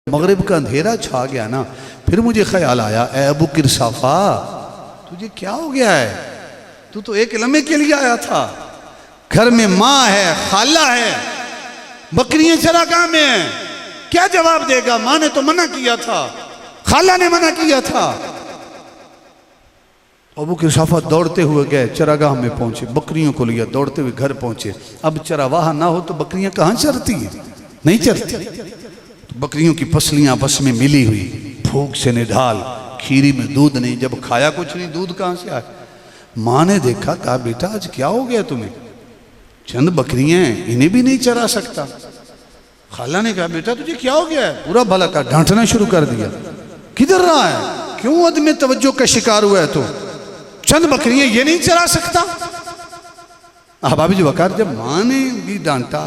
मगरिब का अंधेरा छा गया ना, फिर मुझे ख्याल आया, ए अबू किरसाफा तुझे क्या हो गया है, तू तो एक लम्हे के लिए आया था, घर में माँ है, खाला है, बकरियां चरागाह में हैं, क्या जवाब देगा? माँ ने तो मना किया था, खाला ने मना किया था। अबू किरसाफा दौड़ते हुए गए, चरागाह में पहुंचे, बकरियों को लिया, दौड़ते हुए घर पहुंचे। अब चरावाहा ना हो तो बकरियां कहाँ चरती हैं? नहीं चरती। तो बकरियों की पसलियां आपस में मिली हुई, भूख से निढाल, खीरी में दूध नहीं, जब खाया कुछ नहीं, दूध कहाँ से आया? माँ ने देखा, कहा बेटा आज क्या हो गया तुम्हें, चंद बकरियां हैं, इन्हें भी नहीं चरा सकता। खाला ने कहा बेटा तुझे क्या हो गया है? पूरा भला का डांटना शुरू कर दिया, किधर रहा है, क्यों अदम तवज्जो का शिकार हुआ है तो, चंद बकरियां ये नहीं चरा सकता। अहबाब वकार जब माँ ने भी डांटा,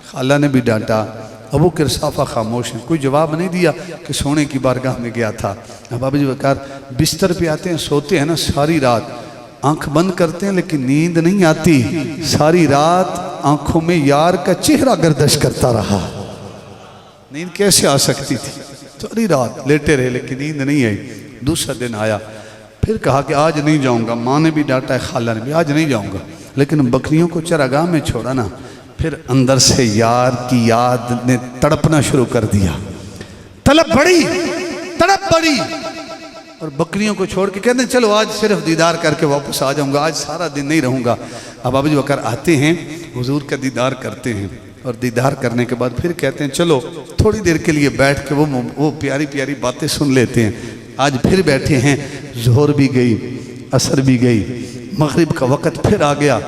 खाला ने भी डांटा, अबू किरसाफा खामोश है, कोई जवाब नहीं दिया कि सोने की बारगाह में गया था। अहबाब वकार बिस्तर पे आते हैं, सोते हैं ना, सारी रात आंख बंद करते हैं लेकिन नींद नहीं आती, सारी रात आंखों में यार का चेहरा गर्दश करता रहा। नींद कैसे आ सकती थी? सारी रात लेटे रहे लेकिन नींद नहीं आई। दूसरा दिन आया, फिर कहा कि आज नहीं जाऊंगा, माँ ने भी डांटा है, खाला ने भी, आज नहीं जाऊंगा, लेकिन बकरियों को चरागाह में छोड़ा ना। फिर अंदर से यार की याद ने तड़पना शुरू कर दिया, तड़प बड़ी, और बकरियों को छोड़ के कहते हैं चलो आज सिर्फ दीदार करके वापस आ जाऊंगा, आज सारा दिन नहीं रहूंगा। अब अबू बकर आते हैं, हुजूर का दीदार करते हैं, और दीदार करने के बाद फिर कहते हैं चलो थोड़ी देर के लिए बैठ के वो प्यारी प्यारी बातें सुन लेते हैं। आज फिर बैठे हैं, जोहर भी गई, असर भी गई, मगरिब का वक़्त फिर आ गया।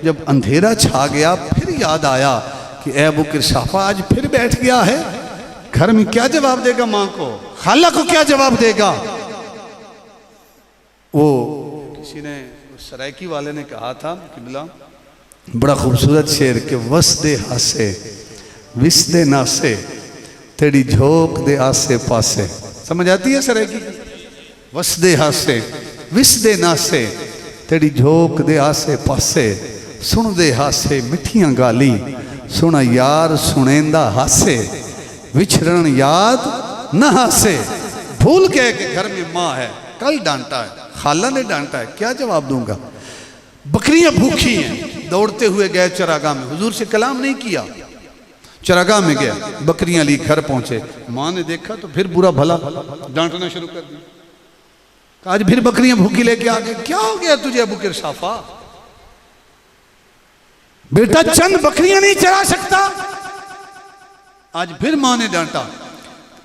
जब अंधेरा छा गया फिर याद आया कि ए अबू किरसाफा आज फिर बैठ गया है, घर में क्या जवाब देगा माँ को, खाला को क्या जवाब देगा? वो किसी ने सरायकी वाले ने कहा था किबला, बड़ा खूबसूरत शेर के वसदे हासे विसदे नासे तेरी झोंक दे आसे पासे। समझ आती है सरायकी? वसदे हासे विसदे नासे तेरी झोंक दे आसे पासे, सुन दे हासे मिठियां गाली, सुना यार सुनेंदा हासे, विछड़न याद न हासे। भूल गए कि घर में माँ है, कल डांटा है, खाला ने डांटा है, क्या जवाब दूंगा? बकरियां भूखी हैं, दौड़ते हुए गए चरागाह में, हुजूर से कलाम नहीं किया, चरागाह में गया, बकरियां ली, घर पहुंचे, माँ ने देखा तो फिर बुरा भला डांटना शुरू कर दिया। आज फिर बकरियां भूखी लेके आ गए, क्या हो गया तुझे अबू किरसाफा, बेटा चंद बकरियां नहीं चरा सकता? आज फिर माँ ने डांटा।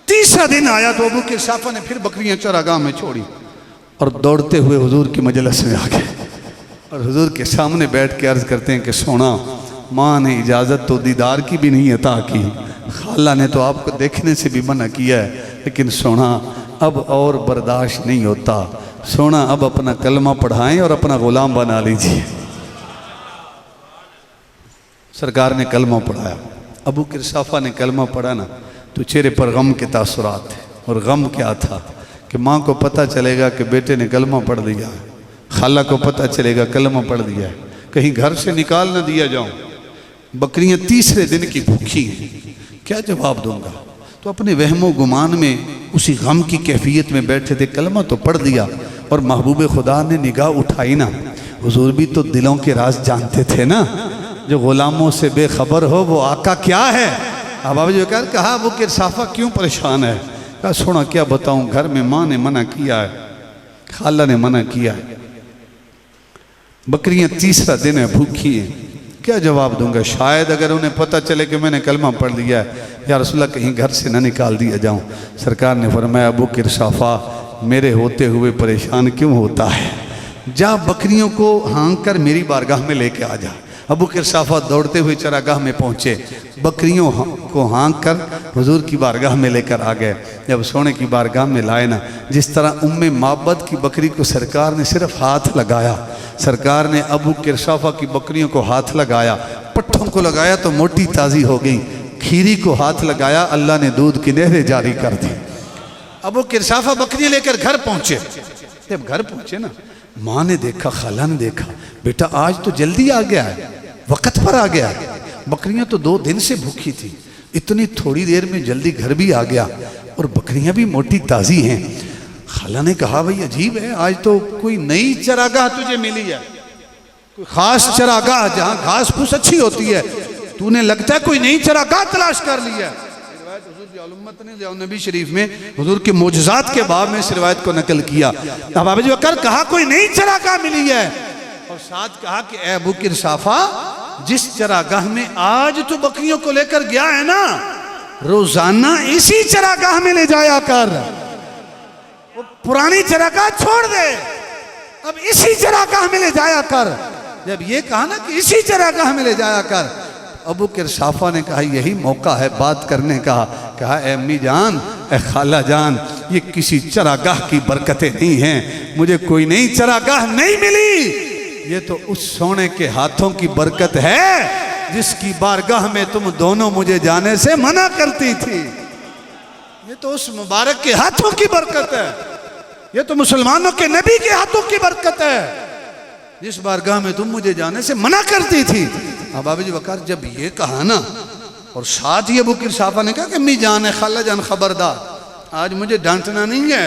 तीसरा दिन आया तो अबू किरसाफा ने फिर बकरियां चरागाह में छोड़ी और दौड़ते हुए हुजूर की मजलिस में आ गए, और हुजूर के सामने बैठ के अर्ज करते हैं कि सोना, माँ ने इजाज़त तो दीदार की भी नहीं अता की, खाला ने तो आपको देखने से भी मना किया है, लेकिन सोना अब और बर्दाश्त नहीं होता, सोना अब अपना कलमा पढ़ाएं और अपना गुलाम बना लीजिए। सरकार ने कलमा पढ़ाया, अबू किरसाफा ने कलमा पढ़ा ना तो चेहरे पर गम के तासुरात थे। और गम क्या था कि माँ को पता चलेगा कि बेटे ने कलमा पढ़ लिया है, खाला को पता चलेगा कलमा पढ़ लिया है, कहीं घर से निकाल ना दिया जाऊं। बकरियां तीसरे दिन की भूखी हैं, क्या जवाब दूंगा? तो अपने वहमो गुमान में उसी गम की कैफियत में बैठे थे। कलमा तो पढ़ दिया और महबूब खुदा ने निगाह उठाई ना। हुजूर भी तो दिलों के राज जानते थे ना। जो गुलामों से बेखबर हो वो आका क्या है। अहबाब जो कहा वो किरसाफा क्यों परेशान है? कहा सुना क्या बताऊं, घर में माँ ने मना किया है, खाला ने मना किया है, बकरियां तीसरा दिन है भूखी हैं, क्या जवाब दूंगा? शायद अगर उन्हें पता चले कि मैंने कलमा पढ़ लिया है, या रसूलल्लाह कहीं घर से न निकाल दिया जाऊं। सरकार ने फरमाया अबू किरसाफा मेरे होते हुए परेशान क्यों होता है, जा बकरियों को हाँक कर मेरी बारगाह में लेके आ जा। अबू किरसाफा दौड़ते हुए चरागाह में पहुँचे, बकरियों को हाँक कर हुजूर की बारगाह में लेकर आ गए। जब सोने की बारगाह में लाए ना, जिस तरह उम्मे माबद की बकरी को सरकार ने सिर्फ हाथ लगाया, सरकार ने अबू किरसाफा की बकरियों को हाथ लगाया, पट्ठों को लगाया तो मोटी ताज़ी हो गई, खीरी को हाथ लगाया अल्लाह ने दूध की नहरें जारी कर दी। अबू किरसाफा बकरियां लेकर घर पहुंचे। जब घर पहुंचे ना, माँ ने देखा, खाला ने देखा, बेटा आज तो जल्दी आ गया है, वक़्त पर आ गया है। बकरियां तो 2 दिन से भूखी थी, इतनी थोड़ी देर में जल्दी घर भी आ गया और बकरियां भी मोटी ताज़ी हैं। खाला ने कहा भाई अजीब है, आज तो कोई नई चरागाह तुझे मिली है, कोई खास चरागाह जहाँ घास फूस अच्छी होती है, तूने लगता है कोई नई चरागाह तलाश कर ली है। नबी शरीफ में हुजूर के मोजज़ात के बाब में इस रिवायत को नकल किया। अहबाब बकर कहा कोई नई चरागाह मिली है, और साथ कहा कि ए अबू किरसाफा जिस चरागाह में आज तो बकरियों को लेकर गया है ना, रोजाना इसी चरागाह में ले जाया कर, वो पुरानी चरागाह छोड़ दे, अब इसी चरागाह में ले जाया कर। जब ये कहा ना कि इसी चरागाह में ले जाया कर, अबू किरसाफा ने कहा यही मौका है बात करने का। कहा ए अम्मी जान, ए खाला जान, ये किसी चरागाह की बरकतें नहीं हैं, मुझे कोई नई चरागाह नहीं मिली, ये तो उस सोने के हाथों की बरकत है जिसकी बारगाह में तुम दोनों मुझे जाने से मना करती थी। ये तो उस मुबारक के हाथों की बरकत है, ये तो मुसलमानों के नबी के हाथों की बरकत है जिस बारगाह में तुम मुझे जाने से मना करती थी। अहबाब बकर जब ये कहा ना, और साथ ही अबू किरसाफा ने कहा कि अम्मी जान है, खाला जान खबरदार, आज मुझे डांटना नहीं है,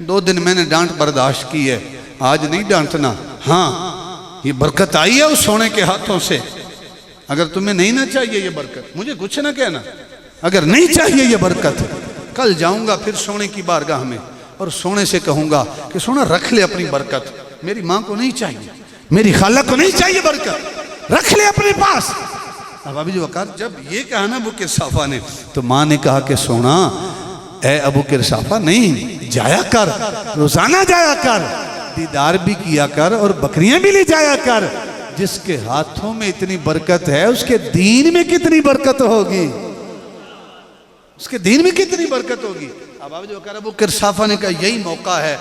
2 दिन मैंने डांट बर्दाश्त की है, आज नहीं डांटना। हाँ ये बरकत आई है उस सोने के हाथों से, अगर तुम्हें नहीं ना चाहिए ये बरकत मुझे कुछ ना कहना, अगर नहीं चाहिए ये बरकत कल जाऊंगा फिर सोने की बारगाह में और सोने से कहूंगा कि सोना रख ले अपनी बरकत, मेरी माँ को नहीं चाहिए, मेरी खाला को नहीं चाहिए बरकत, रख ले अपने पास। अब अभी जो वकार जब ये कहा ना अबू किरसाफा ने, तो माँ ने कहा कि सोना ए अबू किरसाफा नहीं जाया कर, रोजाना जाया कर, दीदार भी किया कर और बकरियां भी ले जाया कर। जिसके हाथों में इतनी बरकत है उसके दीन में कितनी बरकत होगी, उसके दीन में कितनी बरकत होगी। अब जो वकार अबू किरसाफा ने कहा यही मौका है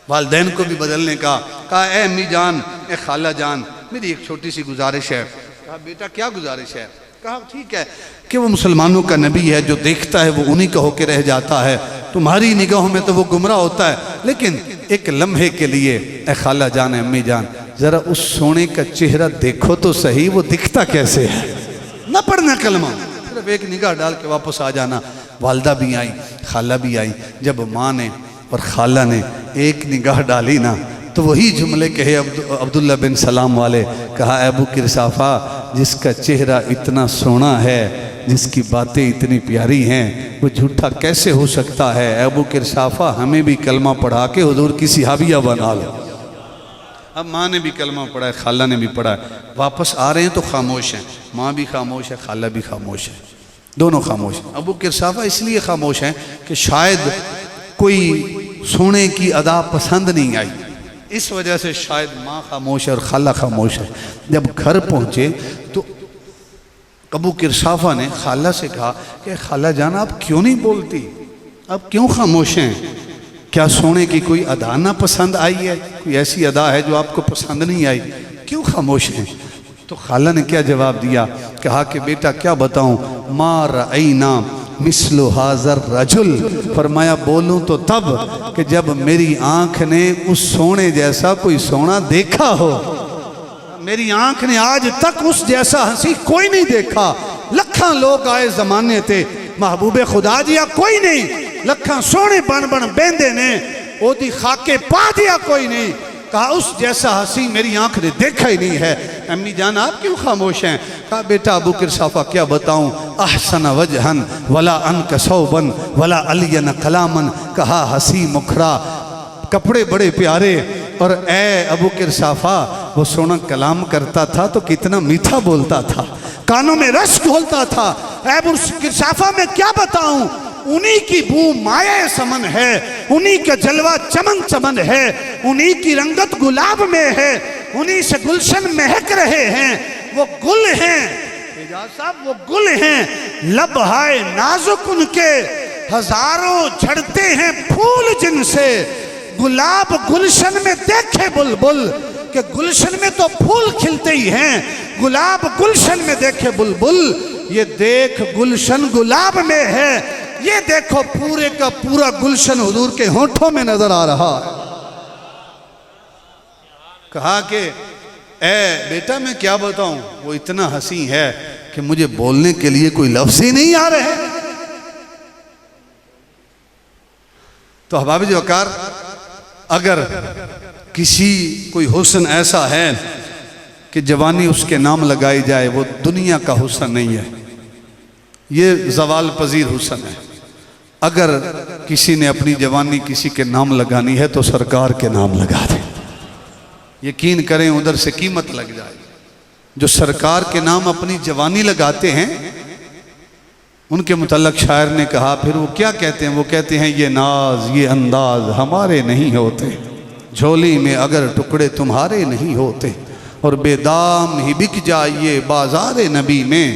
वालिदैन को भी बदलने का। कहा ए अम्मी जान, ए खाला जान, मेरी एक छोटी सी गुजारिश है। कहा बेटा क्या गुजारिश है? कहा ठीक है कि वो मुसलमानों का नबी है, जो देखता है वो उन्हीं का होके रह जाता है, तुम्हारी निगाहों में तो वो गुमराह होता है, लेकिन एक लम्हे के लिए ए खाला जान, अम्मी जान, जरा उस सोने का चेहरा देखो तो सही, वो दिखता कैसे है, ना पढ़ना कलमा, सिर्फ एक निगाह डाल के वापस आ जाना। वालदा भी आई, खाला भी आई। जब माँ ने और खाला ने एक निगाह डाली ना, तो वही जुमले कहे अब्दुल्ला बिन सलाम वाले। कहा अबू किरसाफा जिसका चेहरा इतना सोना है, जिसकी बातें इतनी प्यारी हैं, वो झूठा कैसे हो सकता है। अबू किरसाफा हमें भी कलमा पढ़ा के हुजूर की सिहाबिया बना लो। अब माँ ने भी कलमा पढ़ा है, खाला ने भी पढ़ा है, वापस आ रहे हैं तो खामोश हैं, माँ भी खामोश है, खाला भी खामोश है, दोनों खामोश हैं। अबू किरसाफा इसलिए खामोश हैं कि शायद कोई सोने की अदा पसंद नहीं आई, इस वजह से शायद माँ खामोश है और खाला खामोश है। जब घर पहुँचे तो अबू किरसाफा ने खाला से कहा कि खाला जान आप क्यों नहीं बोलती, आप क्यों खामोश हैं, क्या सोने की कोई अदा ना पसंद आई है, कोई ऐसी अदा है जो आपको पसंद नहीं आई, क्यों खामोश हैं। तो खाला ने क्या जवाब दिया, कहा कि बेटा क्या बताऊँ, मा रअयना मिसलु हाज़र रजुल, फरमाया बोलूं तो तब कि जब मेरी आंख ने उस सोने जैसा कोई सोना देखा हो। मेरी आंख ने आज तक उस जैसा हंसी कोई नहीं देखा। लखा लोग आए जमाने ते महबूबे खुदा दिया कोई नहीं, लखा सोने बन बन बेंदे ने ओदी खाके पा दिया कोई नहीं। कहा उस जैसा हंसी मेरी आंख ने देखा ही नहीं है। अम्मी जान आप क्यों खामोश हैं? कहा बेटा अबू किरसाफा क्या बताऊं, अहसन वजहन वला अन कसौबन वला अलियन कलामन, कहा हंसी मुखरा, कपड़े बड़े प्यारे, और ए अबू किरसाफा वो सोना कलाम करता था तो कितना मीठा बोलता था, कानों में रस घोलता था। अबू किरसाफा मैं क्या बताऊं, उन्हीं की बू माया समन है, उन्हीं का जलवा चमन चमन है, उन्हीं की रंगत गुलाब में है, उन्हीं से गुलशन महक रहे हैं। वो गुल हैं एजाज साहब, वो गुल हैं, लब हाय नाजुक उनके हजारों झड़ते हैं फूल जिनसे। गुलाब गुलशन में देखे बुलबुल, कि गुलशन में तो फूल खिलते ही हैं, गुलाब गुलशन में देखे बुलबुल। ये देख गुलशन गुलाब में है, ये देखो पूरे का पूरा गुलशन हुजूर के होठों में नजर आ रहा है। कहा कि ए बेटा मैं क्या बताऊं, वो इतना हंसी है कि मुझे बोलने के लिए कोई लफ्ज ही नहीं आ रहे। तो अहबाब वकार, अगर किसी कोई हुस्न ऐसा है कि जवानी उसके नाम लगाई जाए, वो दुनिया का हुस्न नहीं है, ये जवाल पजीर हुस्न है। अगर किसी ने अपनी जवानी किसी के नाम लगानी है तो सरकार के नाम लगा दे, यकीन करें उधर से कीमत लग जाए। जो सरकार के नाम अपनी जवानी लगाते हैं उनके मुतल्लक शायर ने कहा, फिर वो क्या कहते हैं, वो कहते हैं ये नाज ये अंदाज हमारे नहीं होते, झोली में अगर टुकड़े तुम्हारे नहीं होते, और बेदाम ही बिक जाइए बाजार नबी में,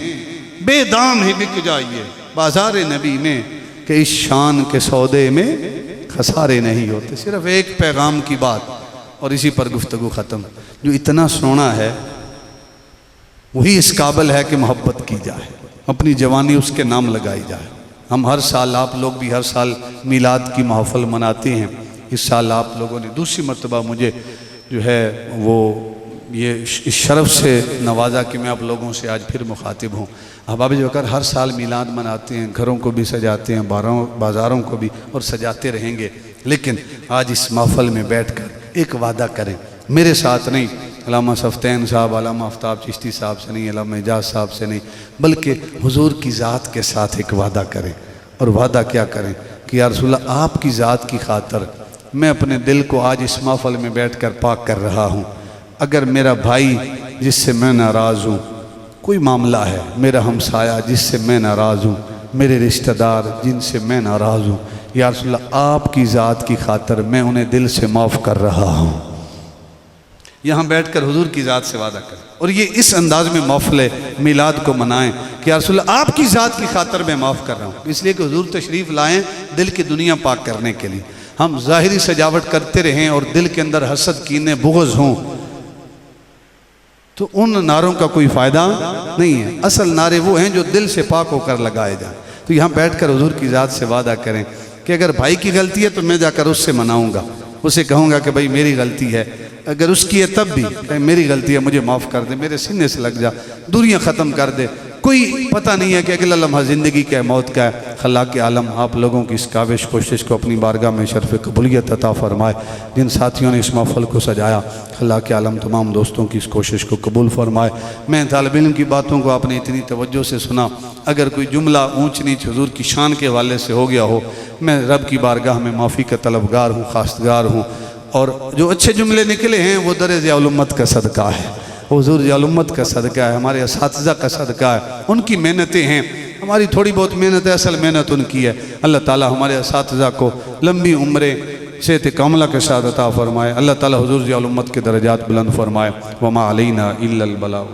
बेदाम ही बिक जाइए बाजार नबी में, कि इस शान के सौदे में खसारे नहीं होते। सिर्फ एक पैगाम की बात और इसी पर गुफ्तगू ख़त्म। जो इतना सोना है वही इस काबिल है कि मोहब्बत की जाए, अपनी जवानी उसके नाम लगाई जाए। हम हर साल, आप लोग भी हर साल मीलाद की महफिल मनाते हैं। इस साल आप लोगों ने दूसरी मरतबा मुझे जो है वो ये इस शरफ़ से नवाजा कि मैं आप लोगों से आज फिर मुखातिब हूँ। अहबाब वकार हर साल मीलाद मनाते हैं, घरों को भी सजाते हैं, बाज़ारों को भी, और सजाते रहेंगे। लेकिन आज इस महफिल में बैठकर एक वादा करें, मेरे साथ नहीं, अल्लामा सफ़तैन साहब, अल्लामा आफ्ताब चिश्ती साहब से नहीं, अल्लामा एजाज साहब से नहीं, बल्कि हुजूर की ज़ात के साथ एक वादा करें। और वादा क्या करें कि या रसूल अल्लाह आपकी ज़ात की खातर मैं अपने दिल को आज इस महफिल में बैठकर पाक कर रहा हूँ। अगर मेरा भाई जिससे मैं नाराज़ हूँ, कोई मामला है, मेरा हमसाया जिससे मैं नाराज़ हूँ, मेरे रिश्तेदार जिनसे मैं नाराज़ हूँ, या रसूल अल्लाह आपकी ज़ात की खातर मैं उन्हें दिल से माफ़ कर रहा हूँ। यहाँ बैठकर हुजूर की ज़ात से वादा करें, और ये इस अंदाज में महफिल मिलाद को मनाएं कि या रसूल अल्लाह आपकी ज़ात की खातर मैं माफ़ कर रहा हूँ, इसलिए कि हुजूर तशरीफ़ लाएँ दिल की दुनिया पाक करने के लिए। हम ज़ाहिरी सजावट करते रहें और दिल के अंदर हसद कीने बुग़्ज़ हों तो उन नारों का कोई फ़ायदा नहीं है। असल नारे वो हैं जो दिल से पाक होकर लगाए जाए। तो यहाँ बैठकर हुजूर की ज़ात से वादा करें कि अगर भाई की गलती है तो मैं जाकर उससे मनाऊंगा, उसे कहूँगा कि भाई मेरी गलती है, अगर उसकी है तब भी मेरी गलती है, मुझे माफ़ कर दे, मेरे सीने से लग जा, दूरियाँ ख़त्म कर दे। कोई पता नहीं है कि अगला लम्हा ज़िंदगी का है, मौत का है। खल्लाक़ के आलम आप लोगों की इस काविश कोशिश को अपनी बारगाह में शर्फ़ कबूलियत अता फ़रमाए। जिन साथियों ने इस महफ़िल को सजाया, खल्लाक़ के आलम तमाम दोस्तों की इस कोशिश को कबूल फ़रमाए। मैं तालिब इल्म की बातों को आपने इतनी तवज्जो से सुना, अगर कोई जुमला ऊँच नीच हुजूर की शान के हवाले से हो गया हो, मैं रब की बारगाह में माफ़ी का तलबगार हूँ, खास्तगार हूँ। और जो अच्छे जुमले निकले हैं वो दर ज़ियाउल उम्मत का सदका है, हुजूर ज़ियाउल उम्मत का सदका है, हमारे असातिज़ा का सदका है, उनकी मेहनतें हैं, हमारी थोड़ी बहुत मेहनत है, असल मेहनत उनकी है। अल्लाह ताला हमारे असातिज़ा को लंबी उम्रें सेहत कामला के साथ अता फ़रमाए। अल्लाह ताला हुजूर ज़ियाउल उम्मत के दर्जात बुलंद फ़रमाए। वमा अलैना इल्लल बलाग।